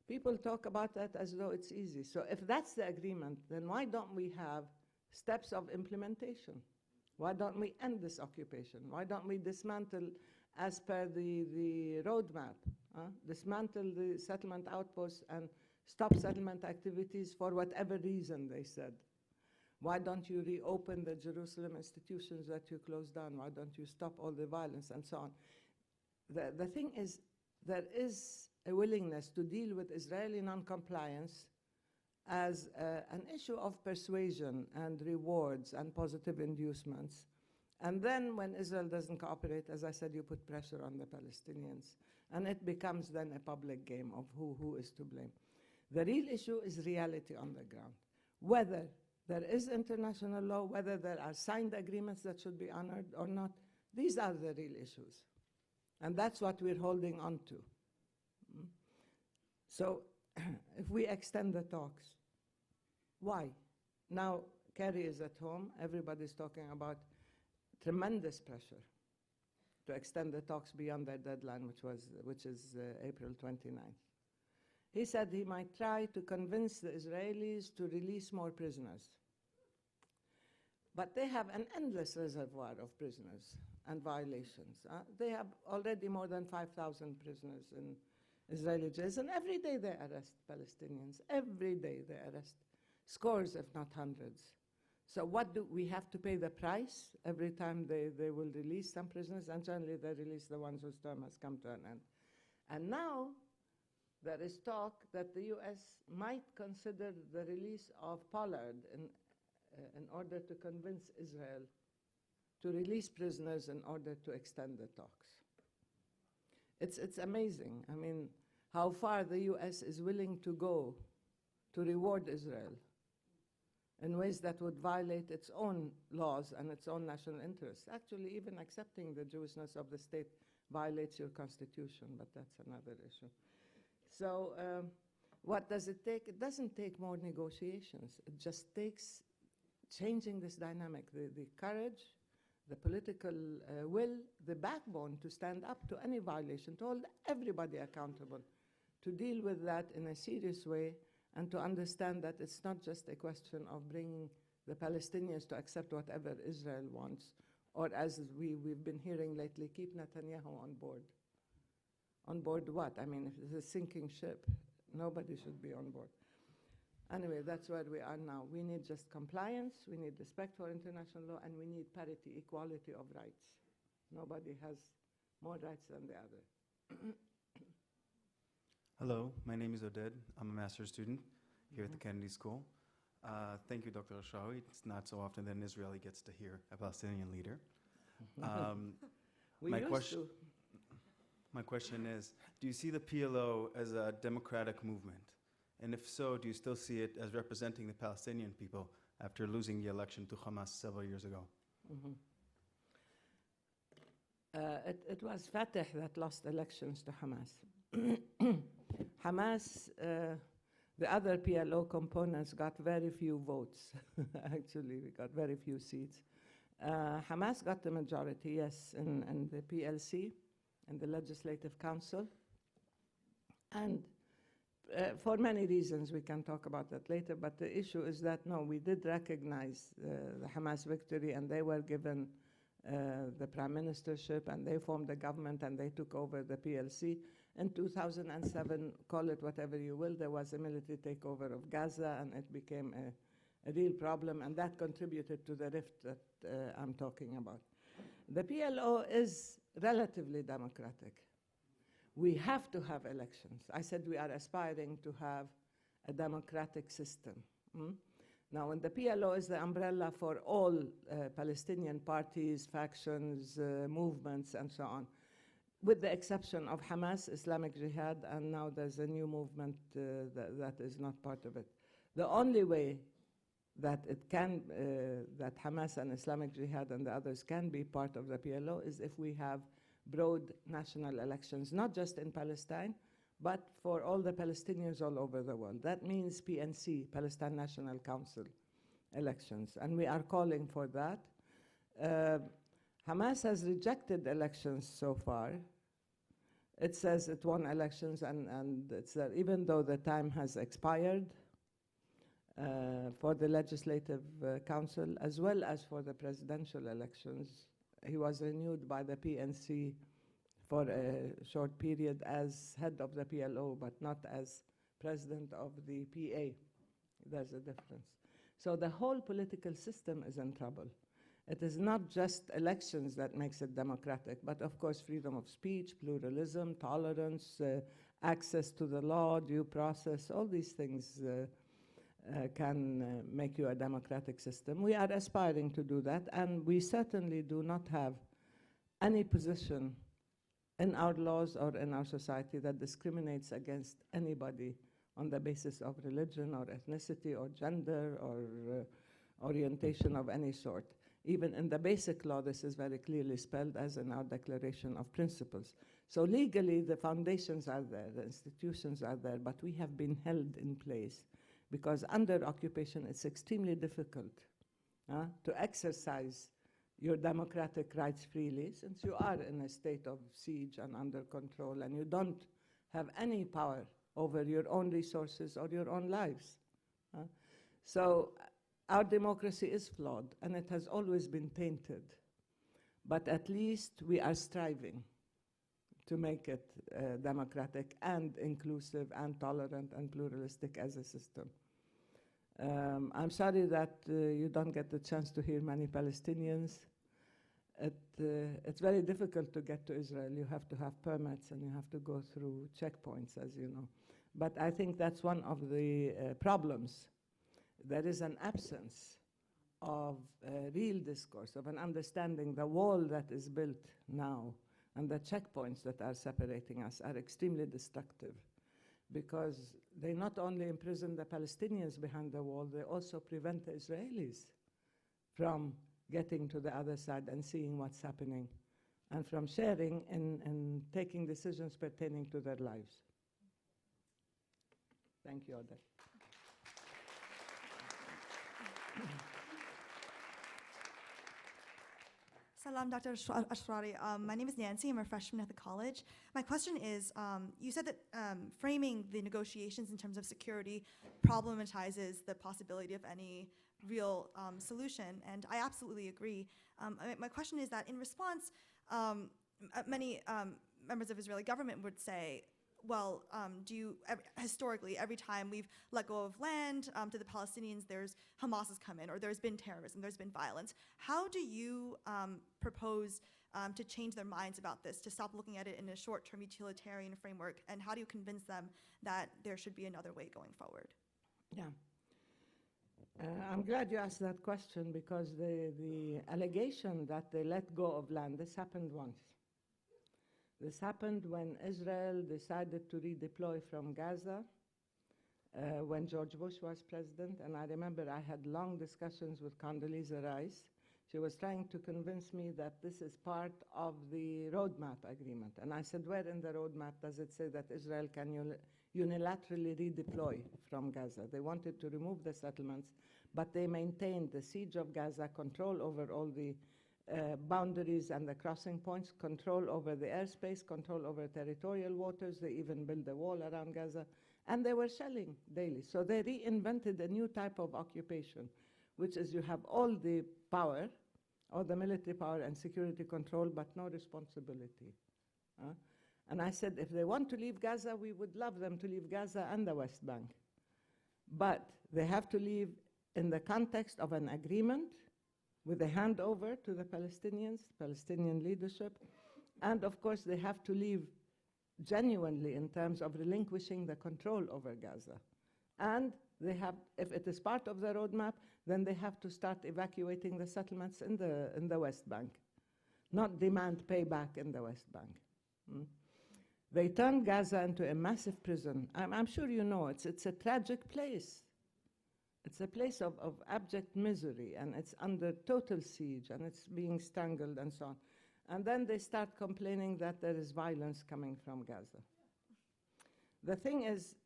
People talk about that as though it's easy. So if that's the agreement, then why don't we have steps of implementation? Why don't we end this occupation? Why don't we dismantle, as per the roadmap, dismantle the settlement outposts and stop settlement activities for whatever reason they said? Why don't you reopen the Jerusalem institutions that you closed down? Why don't you stop all the violence and so on? The thing is, there is a willingness to deal with Israeli non-compliance as an issue of persuasion and rewards and positive inducements. And then when Israel doesn't cooperate, as I said, you put pressure on the Palestinians. And it becomes then a public game of who is to blame. The real issue is reality on the ground. Whether there is international law, whether there are signed agreements that should be honored or not, these are the real issues. And that's what we're holding on to. So if we extend the talks, why? Now, Kerry is at home. Everybody's talking about tremendous pressure to extend the talks beyond their deadline, which is April 29th. He said he might try to convince the Israelis to release more prisoners. But they have an endless reservoir of prisoners and violations. They have already more than 5,000 prisoners in Israeli jails, and every day they arrest Palestinians. Every day they arrest scores, if not hundreds. So what do we have to pay the price every time they will release some prisoners? And generally they release the ones whose term has come to an end. And now there is talk that the US might consider the release of Pollard in order to convince Israel to release prisoners in order to extend the talks. It's amazing, I mean, how far the US is willing to go to reward Israel in ways that would violate its own laws and its own national interests. Actually, even accepting the Jewishness of the state violates your constitution, but that's another issue. So what does it take? It doesn't take more negotiations. It just takes changing this dynamic, the courage, the political will, the backbone to stand up to any violation, to hold everybody accountable, to deal with that in a serious way, and to understand that it's not just a question of bringing the Palestinians to accept whatever Israel wants, or as we've been hearing lately, keep Netanyahu on board. On board what? I mean, if it's a sinking ship, nobody should be on board. Anyway, that's where we are now. We need just compliance, we need respect for international law, and we need parity, equality of rights. Nobody has more rights than the other. Hello, my name is Oded. I'm a master's student here at the Kennedy School. Thank you, Dr. Ashrawi. It's not so often that an Israeli gets to hear a Palestinian leader. We my used question, to. My question is, do you see the PLO as a democratic movement? And if so, do you still see it as representing the Palestinian people after losing the election to Hamas several years ago? It was Fatah that lost elections to Hamas. Hamas, the other PLO components got very few votes. Actually, we got very few seats. Hamas got the majority, yes, in the PLC, in the Legislative Council. And for many reasons, we can talk about that later, but the issue is that, no, we did recognize the Hamas victory, and they were given the prime ministership, and they formed the government, and they took over the PLC. In 2007, call it whatever you will, there was a military takeover of Gaza, and it became a real problem, and that contributed to the rift that I'm talking about. The PLO is relatively democratic. We have to have elections. I said we are aspiring to have a democratic system. Now, when the PLO is the umbrella for all Palestinian parties, factions, movements, and so on, with the exception of Hamas, Islamic Jihad, and now there's a new movement that is not part of it. The only way that it can, that Hamas and Islamic Jihad and the others can be part of the PLO is if we have broad national elections, not just in Palestine, but for all the Palestinians all over the world. That means PNC, Palestine National Council elections, and we are calling for that. Hamas has rejected elections so far. It says it won elections, and it's even though the time has expired for the Legislative Council, as well as for the presidential elections. He was renewed by the PNC for a short period as head of the PLO, but not as president of the PA. There's a difference. So the whole political system is in trouble. It is not just elections that makes it democratic, but of course freedom of speech, pluralism, tolerance, access to the law, due process, all these things can make you a democratic system. We are aspiring to do that, and we certainly do not have any position in our laws or in our society that discriminates against anybody on the basis of religion or ethnicity or gender or orientation of any sort. Even in the basic law, this is very clearly spelled, as in our Declaration of Principles. So legally, the foundations are there, the institutions are there, but we have been held in place because under occupation, it's extremely difficult to exercise your democratic rights freely, since you are in a state of siege and under control, and you don't have any power over your own resources or your own lives. So our democracy is flawed, and it has always been tainted. But at least we are striving to make it democratic and inclusive and tolerant and pluralistic as a system. I'm sorry that you don't get the chance to hear many Palestinians. It's very difficult to get to Israel. You have to have permits and you have to go through checkpoints, as you know. But I think that's one of the problems. There is an absence of real discourse, of an understanding. The wall that is built now and the checkpoints that are separating us are extremely destructive, because they not only imprison the Palestinians behind the wall, they also prevent the Israelis from getting to the other side and seeing what's happening, and from sharing and taking decisions pertaining to their lives. Thank you, Odette. Salam, Dr. Ashrawi. My name is Nancy. I'm a freshman at the college. My question is, you said that framing the negotiations in terms of security problematizes the possibility of any real solution, and I absolutely agree. My question is that in response, many members of Israeli government would say, well, historically, every time we've let go of land to the Palestinians, Hamas has come in, or there's been terrorism, there's been violence. How do you propose to change their minds about this, to stop looking at it in a short-term utilitarian framework, and how do you convince them that there should be another way going forward? Yeah. I'm glad you asked that question, because the allegation that they let go of land, this happened once. This happened when Israel decided to redeploy from Gaza, when George Bush was president. And I remember I had long discussions with Condoleezza Rice. She was trying to convince me that this is part of the roadmap agreement. And I said, where in the roadmap does it say that Israel can unilaterally redeploy from Gaza? They wanted to remove the settlements, but they maintained the siege of Gaza, control over all the boundaries and the crossing points, control over the airspace, control over territorial waters. They even built a wall around Gaza, and they were shelling daily. So they reinvented a new type of occupation, which is you have all the power, all the military power and security control, but no responsibility. And I said, if they want to leave Gaza, we would love them to leave Gaza and the West Bank. But they have to leave in the context of an agreement with a handover to the Palestinians, Palestinian leadership. And of course, they have to leave genuinely in terms of relinquishing the control over Gaza. And they have, if it is part of the roadmap, then they have to start evacuating the settlements in the West Bank, not demand payback in the West Bank. They turned Gaza into a massive prison. I'm sure you know, it's a tragic place. It's a place of abject misery, and it's under total siege, and it's being strangled and so on. And then they start complaining that there is violence coming from Gaza. The thing is,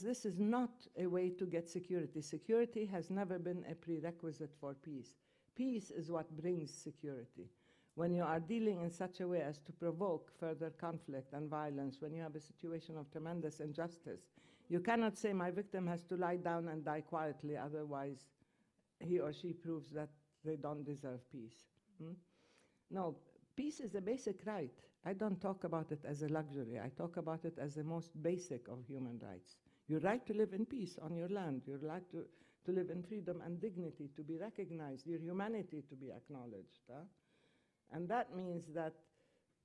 this is not a way to get security. Security has never been a prerequisite for peace. Peace is what brings security. When you are dealing in such a way as to provoke further conflict and violence, when you have a situation of tremendous injustice, you cannot say my victim has to lie down and die quietly, otherwise he or she proves that they don't deserve peace. No, peace is a basic right. I don't talk about it as a luxury. I talk about it as the most basic of human rights. Your right to live in peace on your land, your right to live in freedom and dignity, to be recognized, your humanity to be acknowledged. And that means that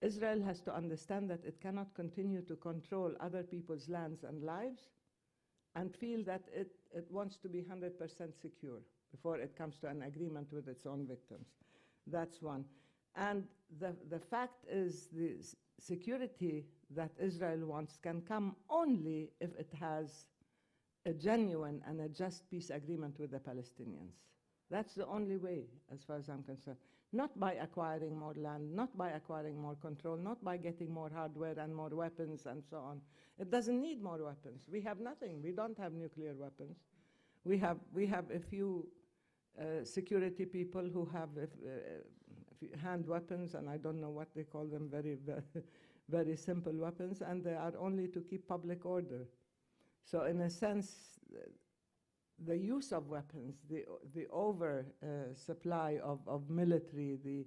Israel has to understand that it cannot continue to control other people's lands and lives and feel that it wants to be 100% secure before it comes to an agreement with its own victims. That's one. And the fact is, the security that Israel wants can come only if it has a genuine and a just peace agreement with the Palestinians. That's the only way, as far as I'm concerned. Not by acquiring more land, not by acquiring more control, not by getting more hardware and more weapons and so on. It doesn't need more weapons. We have nothing. We don't have nuclear weapons. We have a few security people who have hand weapons, and I don't know what they call them, very, very, very simple weapons, and they are only to keep public order. So in a sense, the use of weapons, the over supply of military, the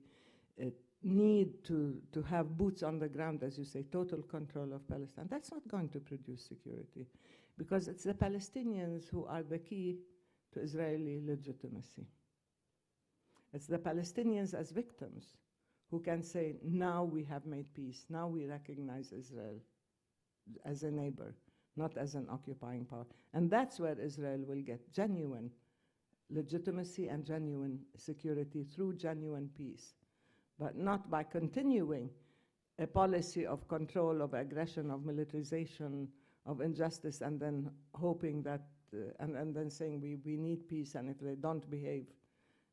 need to have boots on the ground, as you say, total control of Palestine, that's not going to produce security, because it's the Palestinians who are the key to Israeli legitimacy. It's the Palestinians as victims who can say, now we have made peace, now we recognize Israel as a neighbor, not as an occupying power. And that's where Israel will get genuine legitimacy and genuine security through genuine peace, but not by continuing a policy of control, of aggression, of militarization, of injustice, and then hoping that, and then saying we need peace, and if they don't behave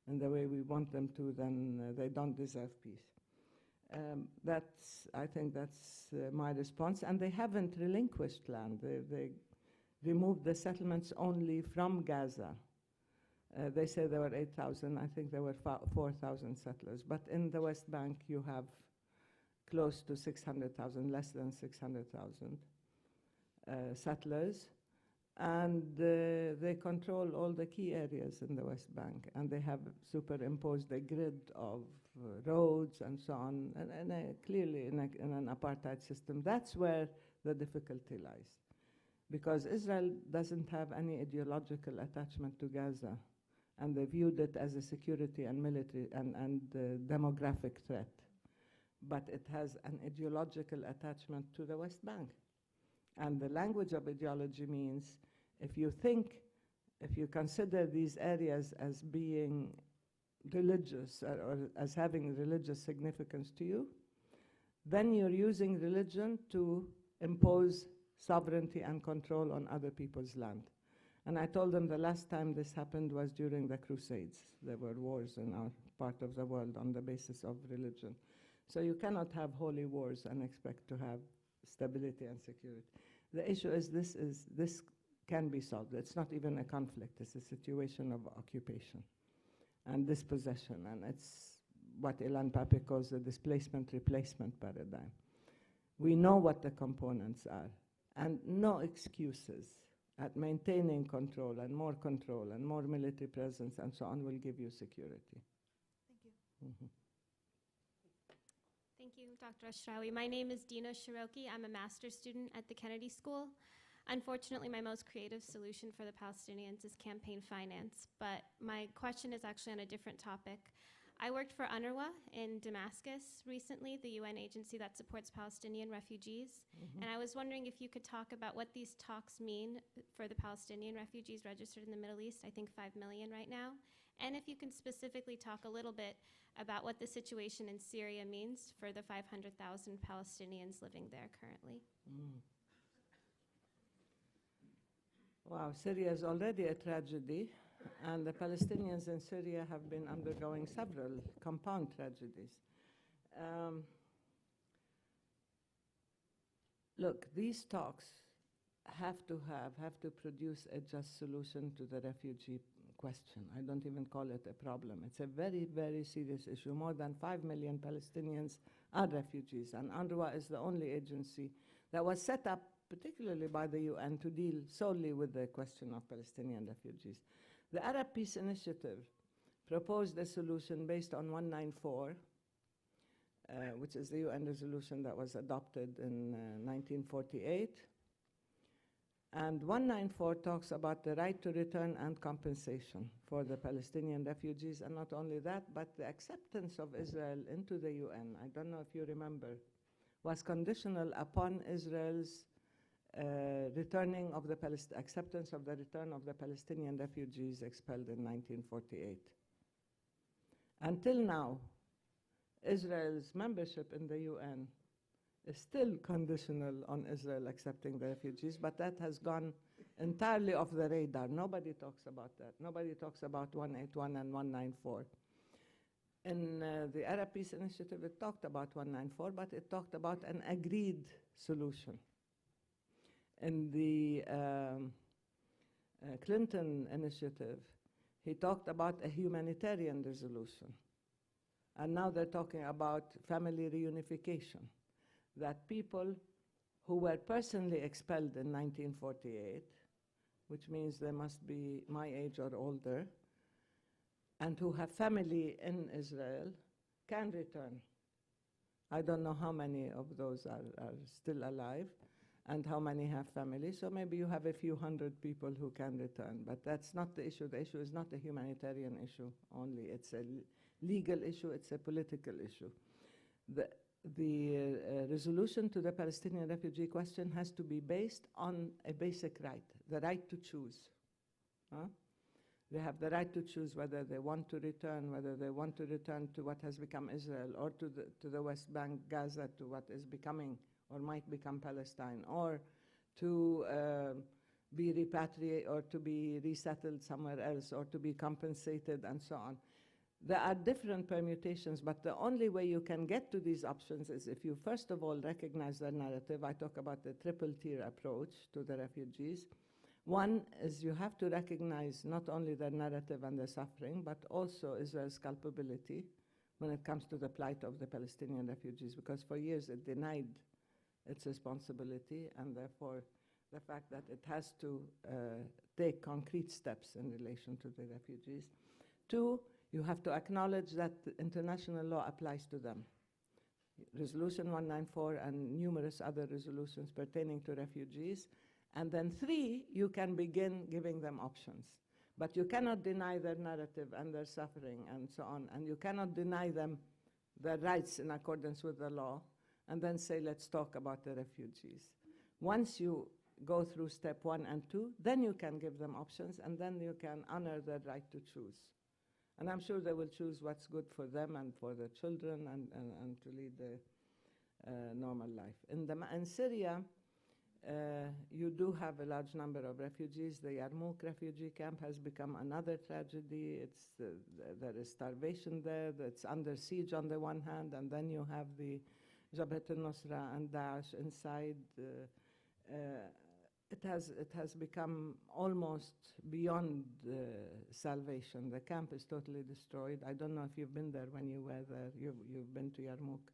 in the way we want them to, then they don't deserve peace. I think that's my response. And they haven't relinquished land. They removed the settlements only from Gaza. They say there were 8,000. I think there were 4,000 settlers. But in the West Bank, you have close to 600,000, less than 600,000 settlers. And they control all the key areas in the West Bank. And they have superimposed a grid of roads and so on, and clearly in an apartheid system. That's where the difficulty lies. Because Israel doesn't have any ideological attachment to Gaza, and they viewed it as a security and military and demographic threat. But it has an ideological attachment to the West Bank. And the language of ideology means if you consider these areas as being religious or as having religious significance to you, then you're using religion to impose sovereignty and control on other people's land. And I told them the last time this happened was during the Crusades. There were wars in our part of the world on the basis of religion. So you cannot have holy wars and expect to have stability and security. The issue is this can be solved. It's not even a conflict. It's a situation of occupation and dispossession. And it's what Ilan Pape calls the displacement-replacement paradigm. We know what the components are, and no excuses at maintaining control and more military presence and so on will give you security. Thank you. Mm-hmm. Thank you, Dr. Ashrawi. My name is Dina Shiroki. I'm a master's student at the Kennedy School. Unfortunately, my most creative solution for the Palestinians is campaign finance, but my question is actually on a different topic. I worked for UNRWA in Damascus recently, the UN agency that supports Palestinian refugees, and I was wondering if you could talk about what these talks mean for the Palestinian refugees registered in the Middle East, I think 5 million right now, and if you can specifically talk a little bit about what the situation in Syria means for the 500,000 Palestinians living there currently. Wow, Syria is already a tragedy, and the Palestinians in Syria have been undergoing several compound tragedies. Look, these talks have to produce a just solution to the refugee question. I don't even call it a problem. It's a very, very serious issue. More than 5 million Palestinians are refugees, and UNRWA is the only agency that was set up particularly by the UN to deal solely with the question of Palestinian refugees. The Arab Peace Initiative proposed a solution based on 194, which is the UN resolution that was adopted in 1948. And 194 talks about the right to return and compensation for the Palestinian refugees, and not only that, but the acceptance of Israel into the UN, I don't know if you remember, was conditional upon Israel's acceptance of the return of the Palestinian refugees expelled in 1948. Until now, Israel's membership in the UN is still conditional on Israel accepting the refugees, but that has gone entirely off the radar. Nobody talks about that. Nobody talks about 181 and 194. In the Arab Peace Initiative, it talked about 194, but it talked about an agreed solution. In the Clinton initiative, he talked about a humanitarian resolution. And now they're talking about family reunification, that people who were personally expelled in 1948, which means they must be my age or older, and who have family in Israel, can return. I don't know how many of those are still alive, and how many have families. So maybe you have a few hundred people who can return, but that's not the issue. The issue is not a humanitarian issue only. It's a legal issue, it's a political issue. The resolution to the Palestinian refugee question has to be based on a basic right, the right to choose. They have the right to choose whether they want to return, whether they want to return to what has become Israel, or to the West Bank, Gaza, to what is becoming or might become Palestine, or to be repatriated or to be resettled somewhere else, or to be compensated, and so on. There are different permutations, but the only way you can get to these options is if you first of all recognize their narrative. I talk about the triple-tier approach to the refugees. One is you have to recognize not only their narrative and their suffering, but also Israel's culpability when it comes to the plight of the Palestinian refugees, because for years it denied its responsibility, and therefore the fact that it has to take concrete steps in relation to the refugees. Two, you have to acknowledge that international law applies to them. Resolution 194 and numerous other resolutions pertaining to refugees. And then three, you can begin giving them options. But you cannot deny their narrative and their suffering and so on, and you cannot deny them their rights in accordance with the law, and then say, let's talk about the refugees. Once you go through step 1 and 2, then you can give them options, and then you can honor their right to choose. And I'm sure they will choose what's good for them and for their children, and to lead a normal life. In Syria, you do have a large number of refugees. The Yarmouk refugee camp has become another tragedy. There is starvation there. It's under siege on the one hand, and then you have the Jabhat al-Nusra and Daesh inside. It has become almost beyond salvation. The camp is totally destroyed. I don't know if you've been there when you were there. You've been to Yarmouk.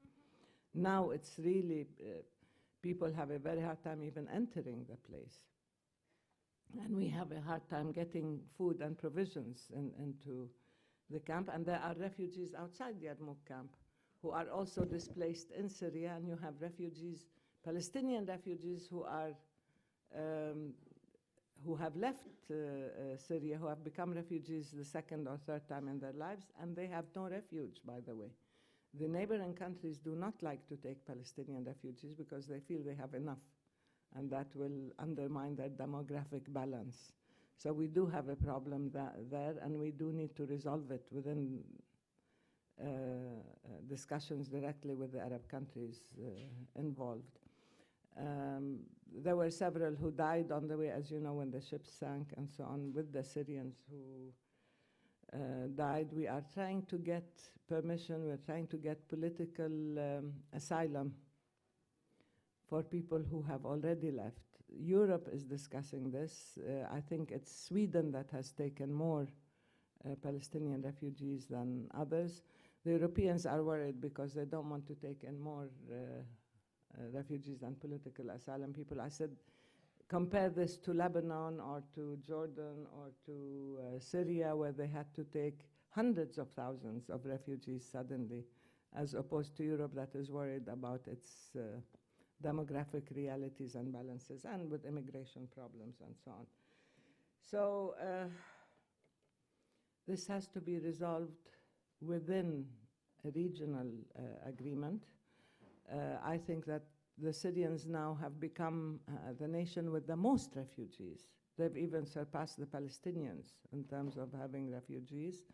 Now it's really, people have a very hard time even entering the place. And we have a hard time getting food and provisions into the camp. And there are refugees outside the Yarmouk camp who are also displaced in Syria. And you have refugees, Palestinian refugees who have left Syria, who have become refugees the second or third time in their lives, and they have no refuge, by the way. The neighboring countries do not like to take Palestinian refugees because they feel they have enough, and that will undermine their demographic balance. So we do have a problem there, and we do need to resolve it within discussions directly with the Arab countries involved. There were several who died on the way, as you know, when the ship sank and so on, with the Syrians who died. We are trying to get permission, we're trying to get political asylum for people who have already left. Europe is discussing this. I think it's Sweden that has taken more Palestinian refugees than others. The Europeans are worried because they don't want to take in more refugees and political asylum people. I said, compare this to Lebanon or to Jordan or to Syria, where they had to take hundreds of thousands of refugees suddenly, as opposed to Europe that is worried about its demographic realities and balances, and with immigration problems and so on. So this has to be resolved within a regional agreement. I think that the Syrians now have become the nation with the most refugees. They've even surpassed the Palestinians in terms of having refugees.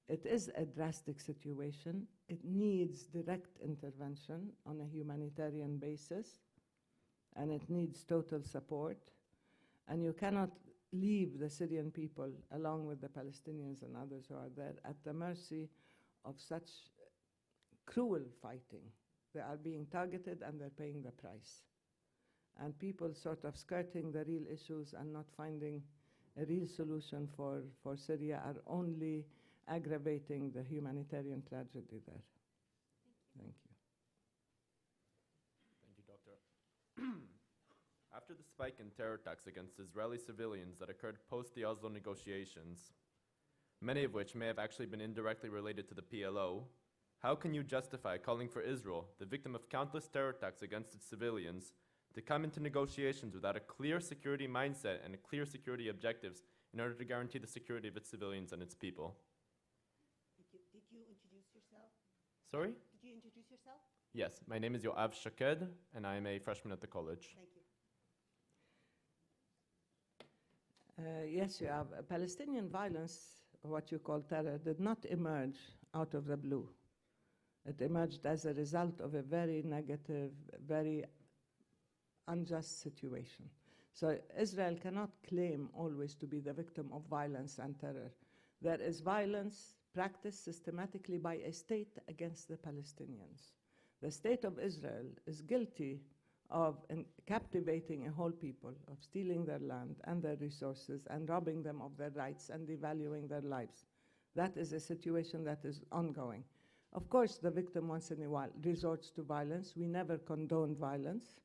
It is a drastic situation. It needs direct intervention on a humanitarian basis, and it needs total support. And you cannot leave the Syrian people, along with the Palestinians and others who are there, at the mercy of such cruel fighting. They are being targeted and they're paying the price. And people sort of skirting the real issues and not finding a real solution for Syria are only aggravating the humanitarian tragedy there. Thank you. Thank you, Doctor. After the spike in terror attacks against Israeli civilians that occurred post the Oslo negotiations, many of which may have actually been indirectly related to the PLO, how can you justify calling for Israel, the victim of countless terror attacks against its civilians, to come into negotiations without a clear security mindset and clear security objectives in order to guarantee the security of its civilians and its people. Did you introduce yourself? Sorry? Did you introduce yourself? Yes, my name is Yoav Shaked, and I am a freshman at the college. Thank you. Yes, you have. Palestinian violence, what you call terror, did not emerge out of the blue. It emerged as a result of a very negative, very unjust situation. So Israel cannot claim always to be the victim of violence and terror. There is violence practiced systematically by a state against the Palestinians. The state of Israel is guilty of captivating a whole people, of stealing their land and their resources and robbing them of their rights and devaluing their lives. That is a situation that is ongoing. Of course, the victim once in a while resorts to violence. We never condoned violence,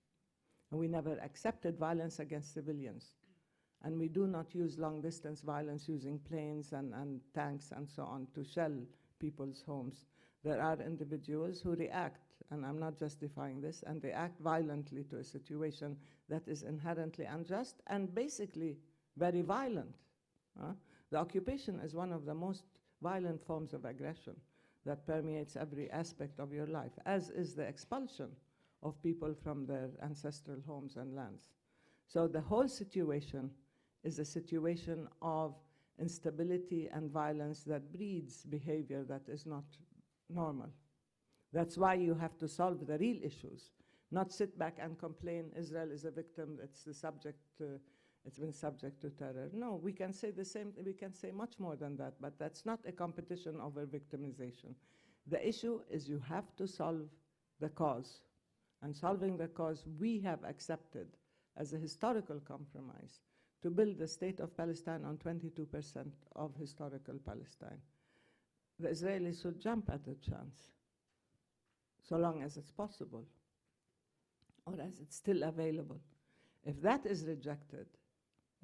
and we never accepted violence against civilians. And we do not use long-distance violence using planes and tanks and so on to shell people's homes. There are individuals who react, and I'm not justifying this, and they act violently to a situation that is inherently unjust and basically very violent. The occupation is one of the most violent forms of aggression that permeates every aspect of your life, as is the expulsion of people from their ancestral homes and lands. So the whole situation is a situation of instability and violence that breeds behavior that is not normal. That's why you have to solve the real issues, not sit back and complain Israel is a victim, it's been subject to terror. No, we can say the same, we can say much more than that, but that's not a competition over victimization. The issue is you have to solve the cause. And solving the cause we have accepted as a historical compromise to build the state of Palestine on 22% of historical Palestine. The Israelis should jump at the chance, so long as it's possible, or as it's still available. If that is rejected,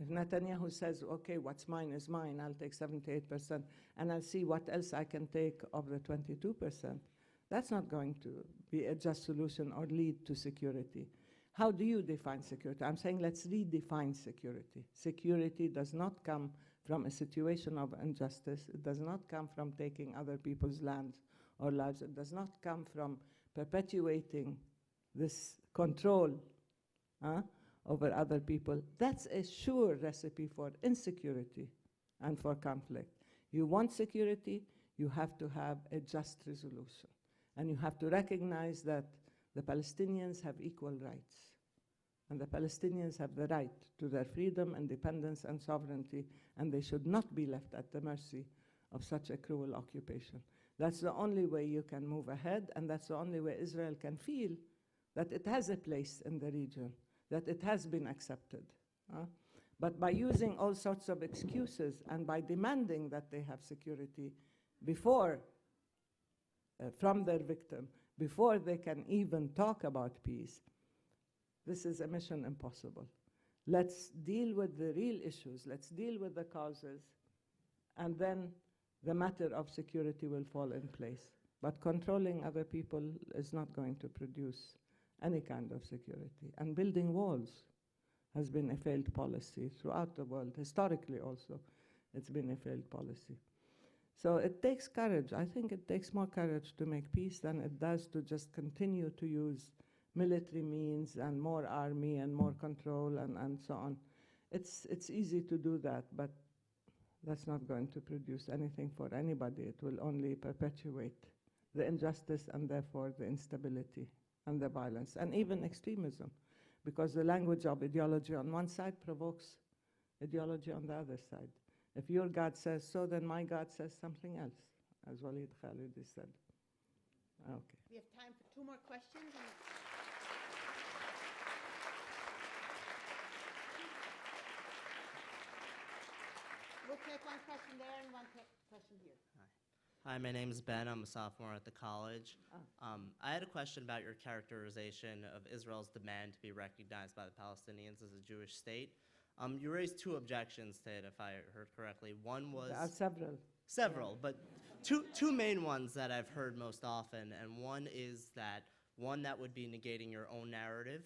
if Netanyahu says, okay, what's mine is mine, I'll take 78%, and I'll see what else I can take of the 22%, that's not going to be a just solution or lead to security. How do you define security? I'm saying let's redefine security. Security does not come from a situation of injustice. It does not come from taking other people's lands or lives. It does not come from perpetuating this control over other people. That's a sure recipe for insecurity and for conflict. You want security, you have to have a just resolution. And you have to recognize that the Palestinians have equal rights. And the Palestinians have the right to their freedom, independence, and sovereignty, and they should not be left at the mercy of such a cruel occupation. That's the only way you can move ahead, and that's the only way Israel can feel that it has a place in the region, that it has been accepted. But by using all sorts of excuses and by demanding that they have security before from their victim, before they can even talk about peace, this is a mission impossible. Let's deal with the real issues, let's deal with the causes, and then the matter of security will fall in place. But controlling other people is not going to produce any kind of security. And building walls has been a failed policy throughout the world. Historically also, it's been a failed policy. So it takes courage. I think it takes more courage to make peace than it does to just continue to use military means and more army and more control and so on. It's easy to do that, but that's not going to produce anything for anybody. It will only perpetuate the injustice and therefore the instability and the violence and even extremism, because the language of ideology on one side provokes ideology on the other side. If your God says so, then my God says something else, as Walid Khalidi said. Okay. We have time for 2 more questions. We'll take one question there and one question here. Hi, my name is Ben. I'm a sophomore at the college. I had a question about your characterization of Israel's demand to be recognized by the Palestinians as a Jewish state. You raised 2 objections to it, if I heard correctly. One was... There are several. Several, but two main ones that I've heard most often, and one is that, one, that would be negating your own narrative,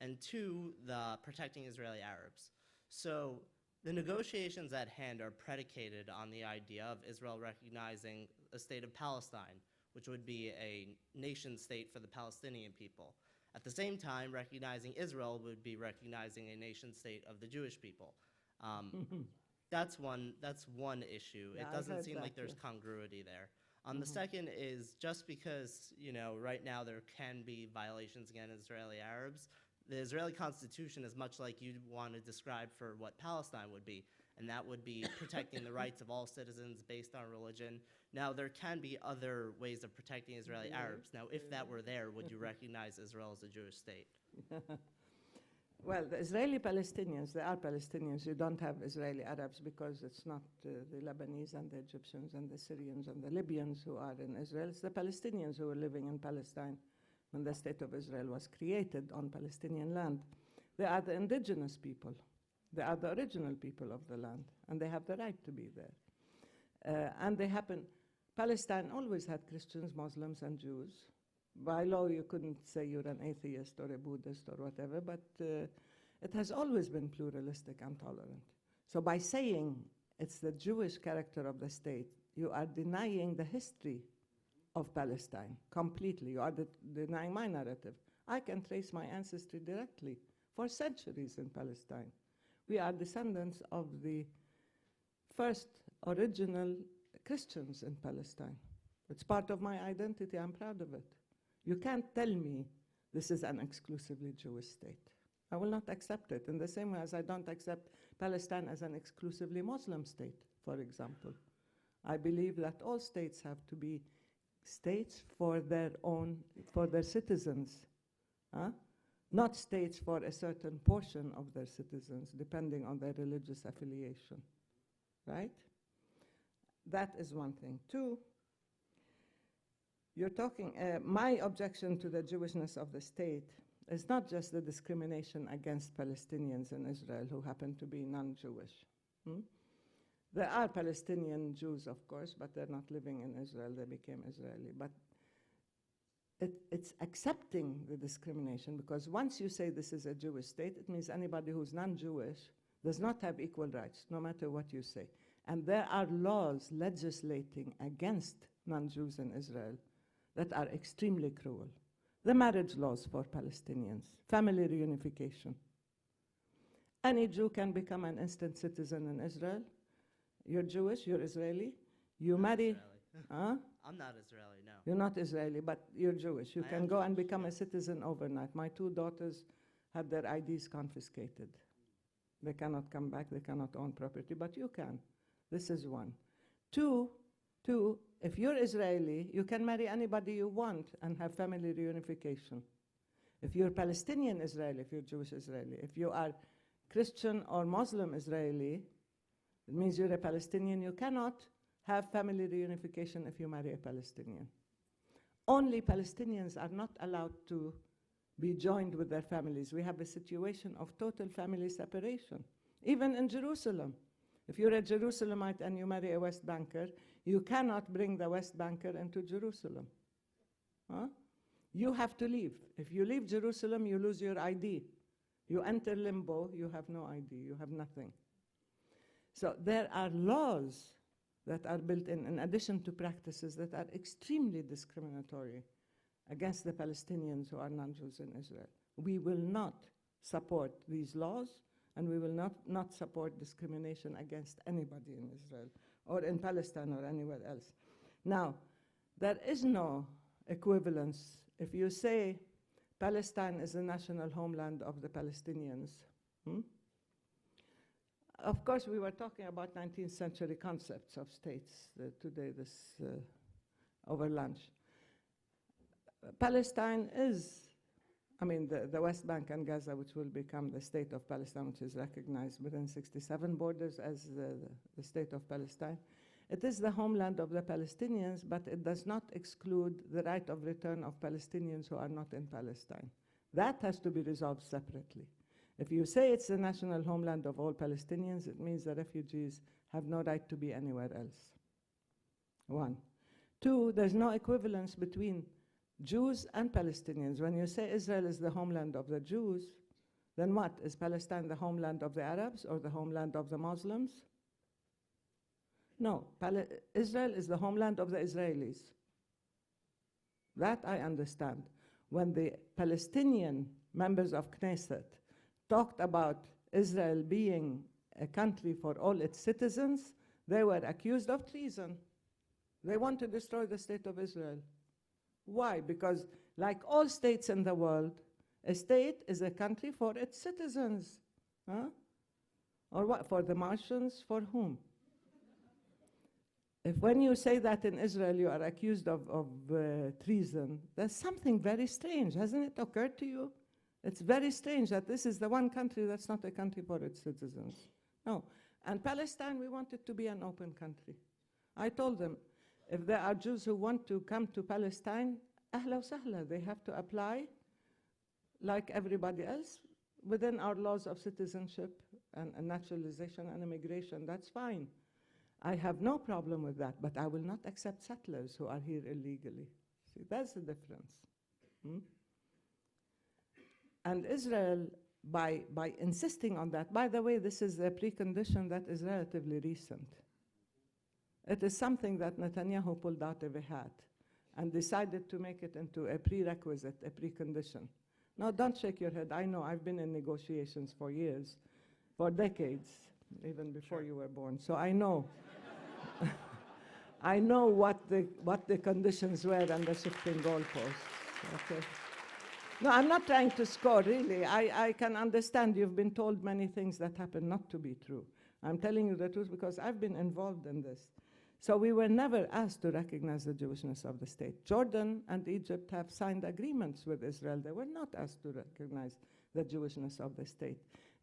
and two, the protecting Israeli Arabs. So the negotiations at hand are predicated on the idea of Israel recognizing a state of Palestine, which would be a nation state for the Palestinian people. At the same time, recognizing Israel would be recognizing a nation state of the Jewish people. That's one issue. Yeah, It I doesn't heard seem that, like there's yes. congruity there. The second is just because, right now there can be violations against Israeli Arabs, the Israeli Constitution is much like you'd want to describe for what Palestine would be, and that would be protecting the rights of all citizens based on religion. Now, there can be other ways of protecting Israeli Arabs. Now, if that were there, would you recognize Israel as a Jewish state? Well, the Israeli Palestinians, they are Palestinians. You don't have Israeli Arabs because it's not the Lebanese and the Egyptians and the Syrians and the Libyans who are in Israel. It's the Palestinians who were living in Palestine when the State of Israel was created on Palestinian land. They are the indigenous people. They are the original people of the land, and they have the right to be there. And they happen, Palestine always had Christians, Muslims, and Jews. By law, you couldn't say you're an atheist or a Buddhist or whatever, but it has always been pluralistic and tolerant. So by saying it's the Jewish character of the state, you are denying the history of Palestine completely. You are denying my narrative. I can trace my ancestry directly for centuries in Palestine. We are descendants of the first original Christians in Palestine. It's part of my identity. I'm proud of it. You can't tell me this is an exclusively Jewish state. I will not accept it in the same way as I don't accept Palestine as an exclusively Muslim state, for example. I believe that all states have to be states for their citizens, not states for a certain portion of their citizens, depending on their religious affiliation, right? That is one thing. Two, you're talking, my objection to the Jewishness of the state is not just the discrimination against Palestinians in Israel who happen to be non-Jewish. There are Palestinian Jews, of course, but they're not living in Israel. They became Israeli. But it's accepting the discrimination, because once you say this is a Jewish state, it means anybody who's non-Jewish does not have equal rights, no matter what you say. And there are laws legislating against non-Jews in Israel that are extremely cruel. The marriage laws for Palestinians, family reunification. Any Jew can become an instant citizen in Israel. You're Jewish, you're Israeli. You marry. Huh? I'm not Israeli, no. You're not Israeli, but you're Jewish. You I can am go and Jewish, become yeah. a citizen overnight. My two daughters had their IDs confiscated. They cannot come back, they cannot own property, but you can. This is one. Two, if you're Israeli, you can marry anybody you want and have family reunification. If you're Palestinian Israeli, if you're Jewish Israeli, if you are Christian or Muslim Israeli, it means you're a Palestinian. You cannot have family reunification if you marry a Palestinian. Only Palestinians are not allowed to be joined with their families. We have a situation of total family separation, even in Jerusalem. If you're a Jerusalemite and you marry a West Banker, you cannot bring the West Banker into Jerusalem. You have to leave. If you leave Jerusalem, you lose your ID. You enter limbo, you have no ID, you have nothing. So there are laws that are built in addition to practices that are extremely discriminatory against the Palestinians who are non-Jews in Israel. We will not support these laws, and we will not support discrimination against anybody in Israel or in Palestine or anywhere else. Now, there is no equivalence. If you say Palestine is the national homeland of the Palestinians, of course, we were talking about 19th century concepts of states today, over lunch. Palestine is, the West Bank and Gaza, which will become the state of Palestine, which is recognized within 67 borders as the state of Palestine. It is the homeland of the Palestinians, but it does not exclude the right of return of Palestinians who are not in Palestine. That has to be resolved separately. If you say it's the national homeland of all Palestinians, it means the refugees have no right to be anywhere else. One. Two, there's no equivalence between Jews and Palestinians. When you say Israel is the homeland of the Jews, Then what? Is Palestine the homeland of the Arabs or the homeland of the Muslims? No, Israel is the homeland of the Israelis. That I understand. When the Palestinian members of Knesset talked about Israel being a country for all its citizens, they were accused of treason. They want to destroy the state of Israel. Why? Because like all states in the world, a state is a country for its citizens. Huh? Or what? For the Martians? For whom? If when you say that in Israel you are accused of treason, there's something very strange. Hasn't it occurred to you? It's very strange that this is the one country that's not a country for its citizens. No. And Palestine, we want it to be an open country. I told them, if there are Jews who want to come to Palestine, ahla wa sahla, they have to apply like everybody else within our laws of citizenship and naturalization and immigration. That's fine. I have no problem with that, but I will not accept settlers who are here illegally. See, that's the difference. And Israel, by insisting on that, by the way, this is a precondition that is relatively recent. It is something that Netanyahu pulled out of a hat and decided to make it into a prerequisite, a precondition. No, don't shake your head. I know, I've been in negotiations for years, for decades, even before you were born. So I know. I know what the conditions were and the shifting goalposts. Okay. No, I'm not trying to score, really. I can understand you've been told many things that happen not to be true. I'm telling you the truth because I've been involved in this. So we were never asked to recognize the Jewishness of the state. Jordan and Egypt have signed agreements with Israel. They were not asked to recognize the Jewishness of the state.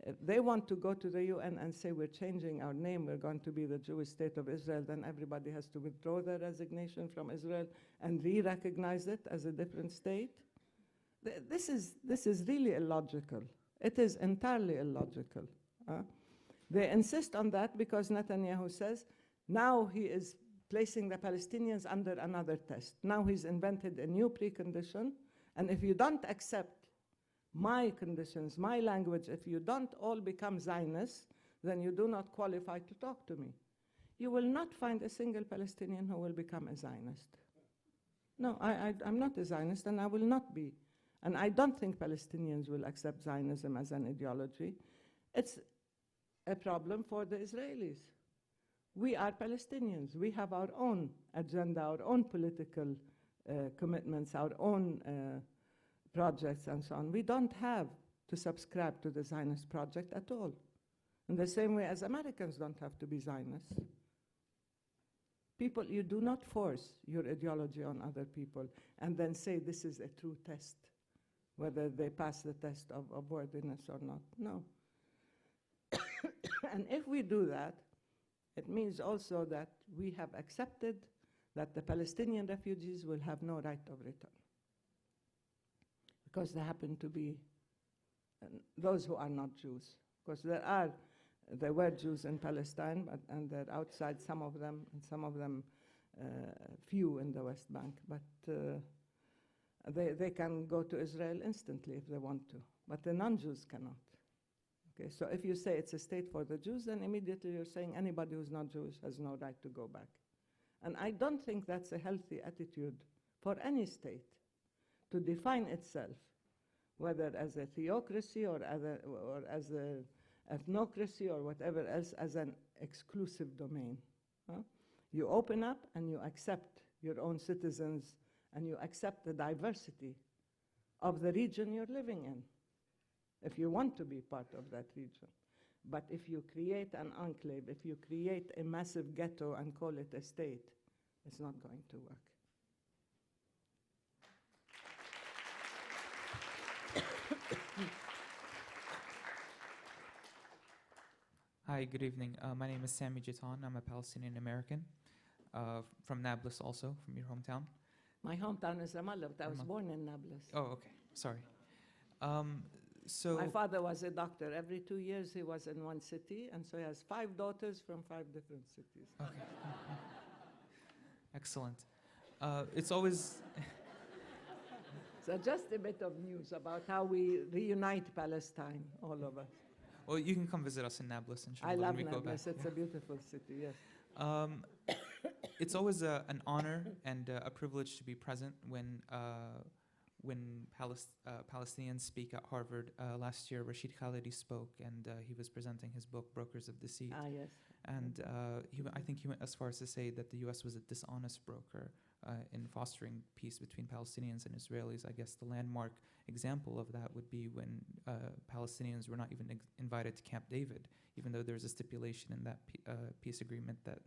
If they want to go to the UN and say we're changing our name, we're going to be the Jewish state of Israel, then everybody has to withdraw their resignation from Israel and re-recognize it as a different state. This is really illogical. It is entirely illogical. They insist on that because Netanyahu says now he is placing the Palestinians under another test. Now he's invented a new precondition, and if you don't accept my conditions, my language, if you don't all become Zionists, then you do not qualify to talk to me. You will not find a single Palestinian who will become a Zionist. No, I'm not a Zionist, and I will not be. And I don't think Palestinians will accept Zionism as an ideology. It's a problem for the Israelis. We are Palestinians. We have our own agenda, our own political commitments, our own projects and so on. We don't have to subscribe to the Zionist project at all. In the same way as Americans don't have to be Zionists. People, you do not force your ideology on other people and then say this is a true test, whether they pass the test of worthiness or not. No. And if we do that, it means also that we have accepted that the Palestinian refugees will have no right of return. Because they happen to be those who are not Jews. Because there were Jews in Palestine, and they're outside, some of them, and some of them few in the West Bank. But they can go to Israel instantly if they want to. But the non-Jews cannot. Okay, so if you say it's a state for the Jews, then immediately you're saying anybody who's not Jewish has no right to go back. And I don't think that's a healthy attitude for any state to define itself, whether as a theocracy or as an ethnocracy or whatever else, as an exclusive domain. You open up and you accept your own citizens and you accept the diversity of the region you're living in, if you want to be part of that region. But if you create an enclave, if you create a massive ghetto and call it a state, it's not going to work. Hi, good evening. My name is Sami Jitan. I'm a Palestinian American from Nablus also, from your hometown. My hometown is Ramallah, but I was born in Nablus. Oh, okay. Sorry. My father was a doctor. Every 2 years he was in one city, and so he has 5 daughters from 5 different cities. Okay. Excellent. It's always... It's So just a bit of news about how we reunite Palestine, all of us. Well, you can come visit us in Nablus, inshallah. I love when we go back. Nablus. It's a beautiful city, yes. It's always an honor and a privilege to be present when Palestinians speak at Harvard. Last year, Rashid Khalidi spoke, and he was presenting his book, Brokers of Deceit. Ah, yes. And I think he went as far as to say that the U.S. was a dishonest broker in fostering peace between Palestinians and Israelis. I guess the landmark example of that would be when Palestinians were not even invited to Camp David, even though there's a stipulation in that peace agreement that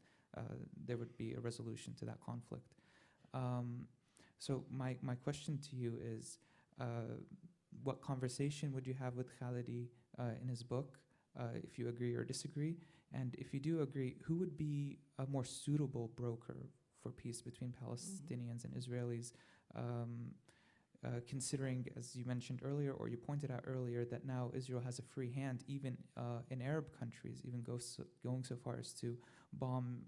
there would be a resolution to that conflict. So my question to you is, what conversation would you have with Khalidi in his book, if you agree or disagree? And if you do agree, who would be a more suitable broker for peace between Palestinians and Israelis, considering, as you mentioned earlier, or you pointed out earlier, that now Israel has a free hand, even in Arab countries, even going so far as to bomb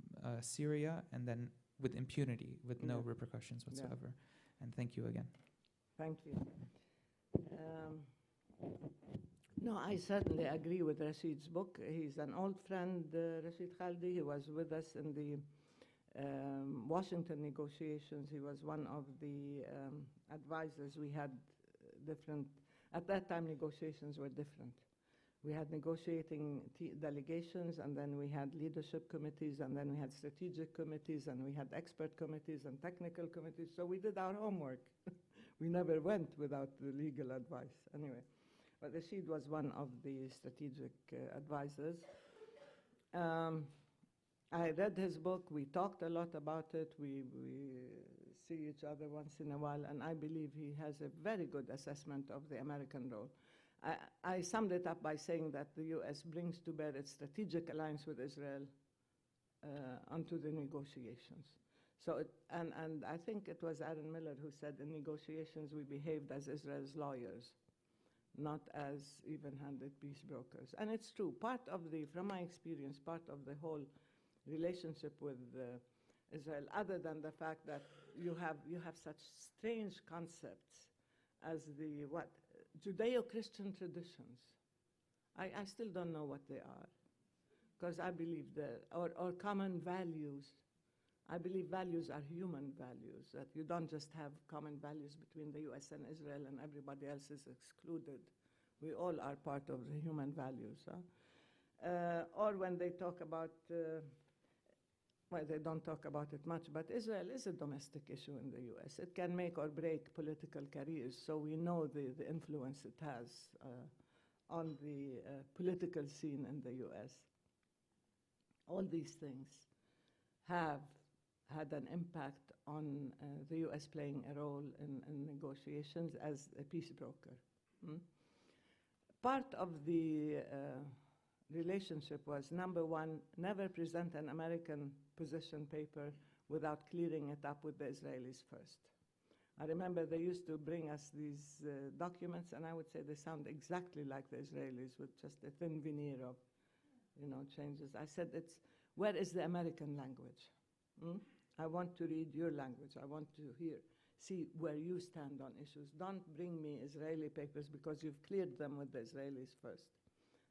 Syria, and then with impunity, with no repercussions whatsoever. And thank you again. Thank you. No, I certainly agree with Rashid's book. He's an old friend, Rashid Khalidi. He was with us in the Washington negotiations. He was one of the advisors. We had different, at that time negotiations were different. We had negotiating delegations, and then we had leadership committees, and then we had strategic committees, and we had expert committees and technical committees. So we did our homework. We never went without the legal advice. Anyway, but Rashid was one of the strategic advisors. I read his book. We talked a lot about it. We see each other once in a while, and I believe he has a very good assessment of the American role. I summed it up by saying that the U.S. brings to bear its strategic alliance with Israel onto the negotiations. So, and I think it was Aaron Miller who said in negotiations we behaved as Israel's lawyers, not as even-handed peace brokers. And it's true. Part of the, from my experience, part of the whole relationship with Israel, other than the fact that you have such strange concepts as the Judeo-Christian traditions. I still don't know what they are, because I believe or common values. I believe values are human values, that you don't just have common values between the U.S. and Israel and everybody else is excluded. We all are part of the human values. Or when they talk about, well, they don't talk about it much, but Israel is a domestic issue in the U.S. It can make or break political careers, so we know the influence it has on the political scene in the U.S. All these things have had an impact on the U.S. playing a role in negotiations as a peace broker. Part of the relationship was, number one, never present an American position paper without clearing it up with the Israelis first. I remember they used to bring us these documents, and I would say they sound exactly like the Israelis with just a thin veneer of, changes. I said, where is the American language? I want to read your language. I want to see where you stand on issues. Don't bring me Israeli papers because you've cleared them with the Israelis first.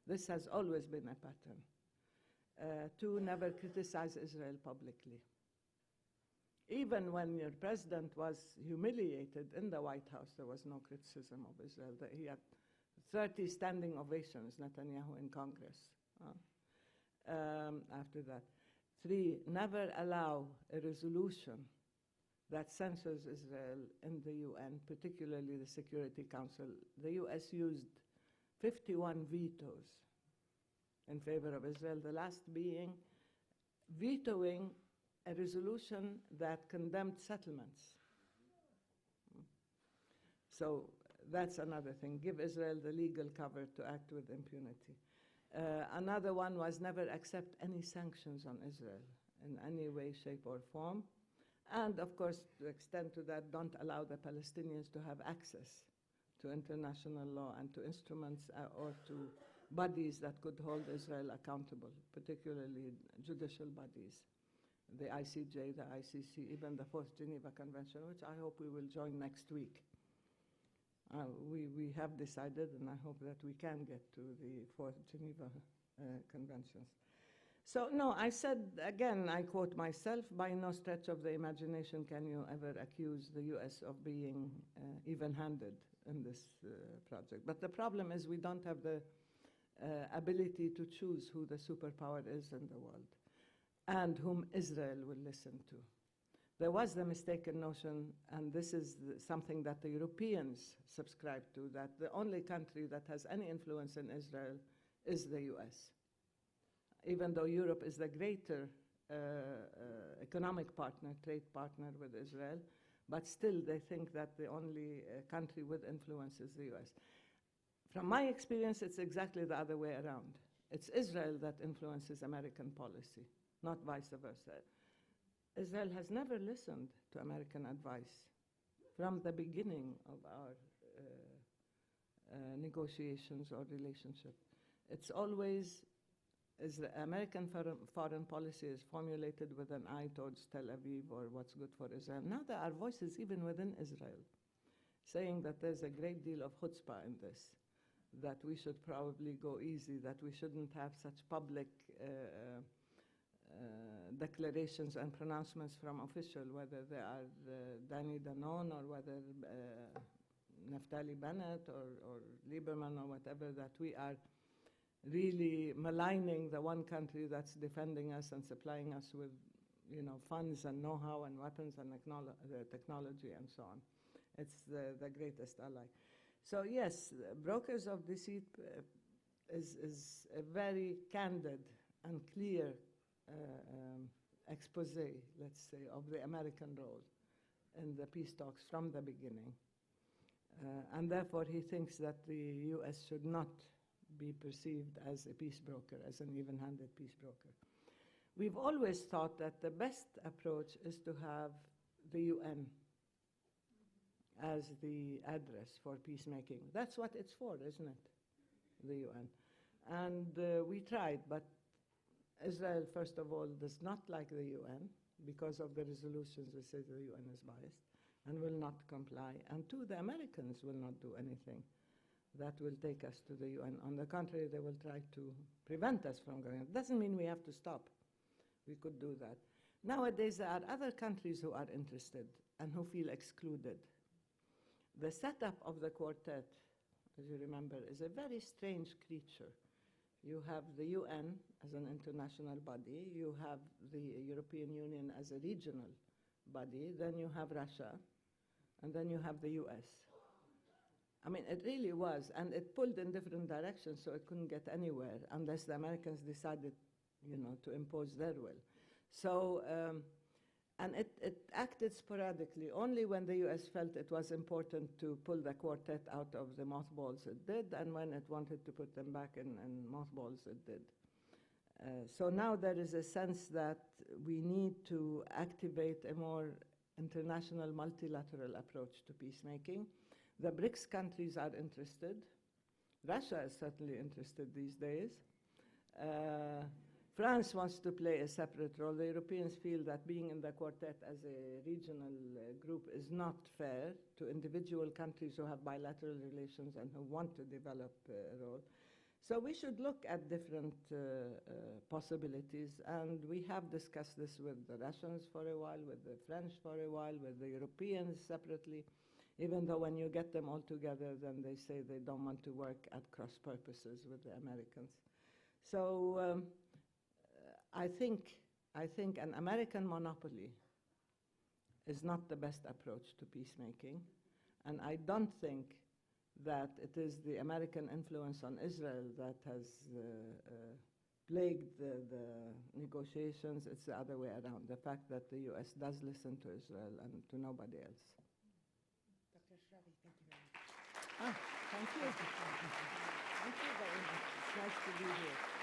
This has always been a pattern. Two, never criticize Israel publicly. Even when your president was humiliated in the White House, there was no criticism of Israel. He had 30 standing ovations, Netanyahu, in Congress after that. Three, never allow a resolution that censors Israel in the UN, particularly the Security Council. The US used 51 vetoes in favor of Israel, the last being vetoing a resolution that condemned settlements. So that's another thing. Give Israel the legal cover to act with impunity. Another one was never accept any sanctions on Israel in any way, shape, or form. And of course, to extend to that, don't allow the Palestinians to have access to international law and to instruments or to bodies that could hold Israel accountable, particularly judicial bodies, the ICJ, the ICC, even the Fourth Geneva Convention, which I hope we will join next week. we have decided, and I hope that we can get to the fourth Geneva Conventions. So no, I said, again, I quote myself, by no stretch of the imagination can you ever accuse the US of being even-handed in this project. But the problem is we don't have the ability to choose who the superpower is in the world and whom Israel will listen to. There was the mistaken notion, and this is something that the Europeans subscribe to, that the only country that has any influence in Israel is the US. Even though Europe is the greater economic partner, trade partner with Israel, but still they think that the only country with influence is the US. From my experience, it's exactly the other way around. It's Israel that influences American policy, not vice versa. Israel has never listened to American advice from the beginning of our negotiations or relationship. It's always, as the American foreign policy is formulated with an eye towards Tel Aviv or what's good for Israel. Now there are voices even within Israel saying that there's a great deal of chutzpah in this, that we should probably go easy, that we shouldn't have such public declarations and pronouncements from officials, whether they are Danny Danon or whether Naftali Bennett or Lieberman or whatever, that we are really maligning the one country that's defending us and supplying us with, funds and know-how and weapons and technology and so on. It's the greatest ally. So yes, Brokers of Deceit is a very candid and clear expose, let's say, of the American role in the peace talks from the beginning. And therefore he thinks that the US should not be perceived as a peace broker, as an even-handed peace broker. We've always thought that the best approach is to have the UN as the address for peacemaking. That's what it's for, isn't it? The UN. And we tried, but Israel, first of all, does not like the UN because of the resolutions that say the UN is biased and will not comply. And two, the Americans will not do anything that will take us to the UN. On the contrary, they will try to prevent us from going. It doesn't mean we have to stop. We could do that. Nowadays, there are other countries who are interested and who feel excluded. The setup of the quartet, as you remember, is a very strange creature. You have the UN as an international body, you have the European Union as a regional body, then you have Russia, and then you have the US. I mean, it really was, and it pulled in different directions, so it couldn't get anywhere unless the Americans decided, to impose their will. So, and it acted sporadically. Only when the US felt it was important to pull the quartet out of the mothballs, it did, and when it wanted to put them back in mothballs, it did. So now there is a sense that we need to activate a more international multilateral approach to peacemaking. The BRICS countries are interested. Russia is certainly interested these days. France wants to play a separate role. The Europeans feel that being in the quartet as a regional group is not fair to individual countries who have bilateral relations and who want to develop a role. So we should look at different possibilities, and we have discussed this with the Russians for a while, with the French for a while, with the Europeans separately, even though when you get them all together, then they say they don't want to work at cross purposes with the Americans. So I think an American monopoly is not the best approach to peacemaking, and I don't think that it is the American influence on Israel that has plagued the negotiations. It's the other way around, the fact that the US does listen to Israel and to nobody else. Dr. Ashrawi, thank you very much. Thank you. Thank you very much. It's nice to be here.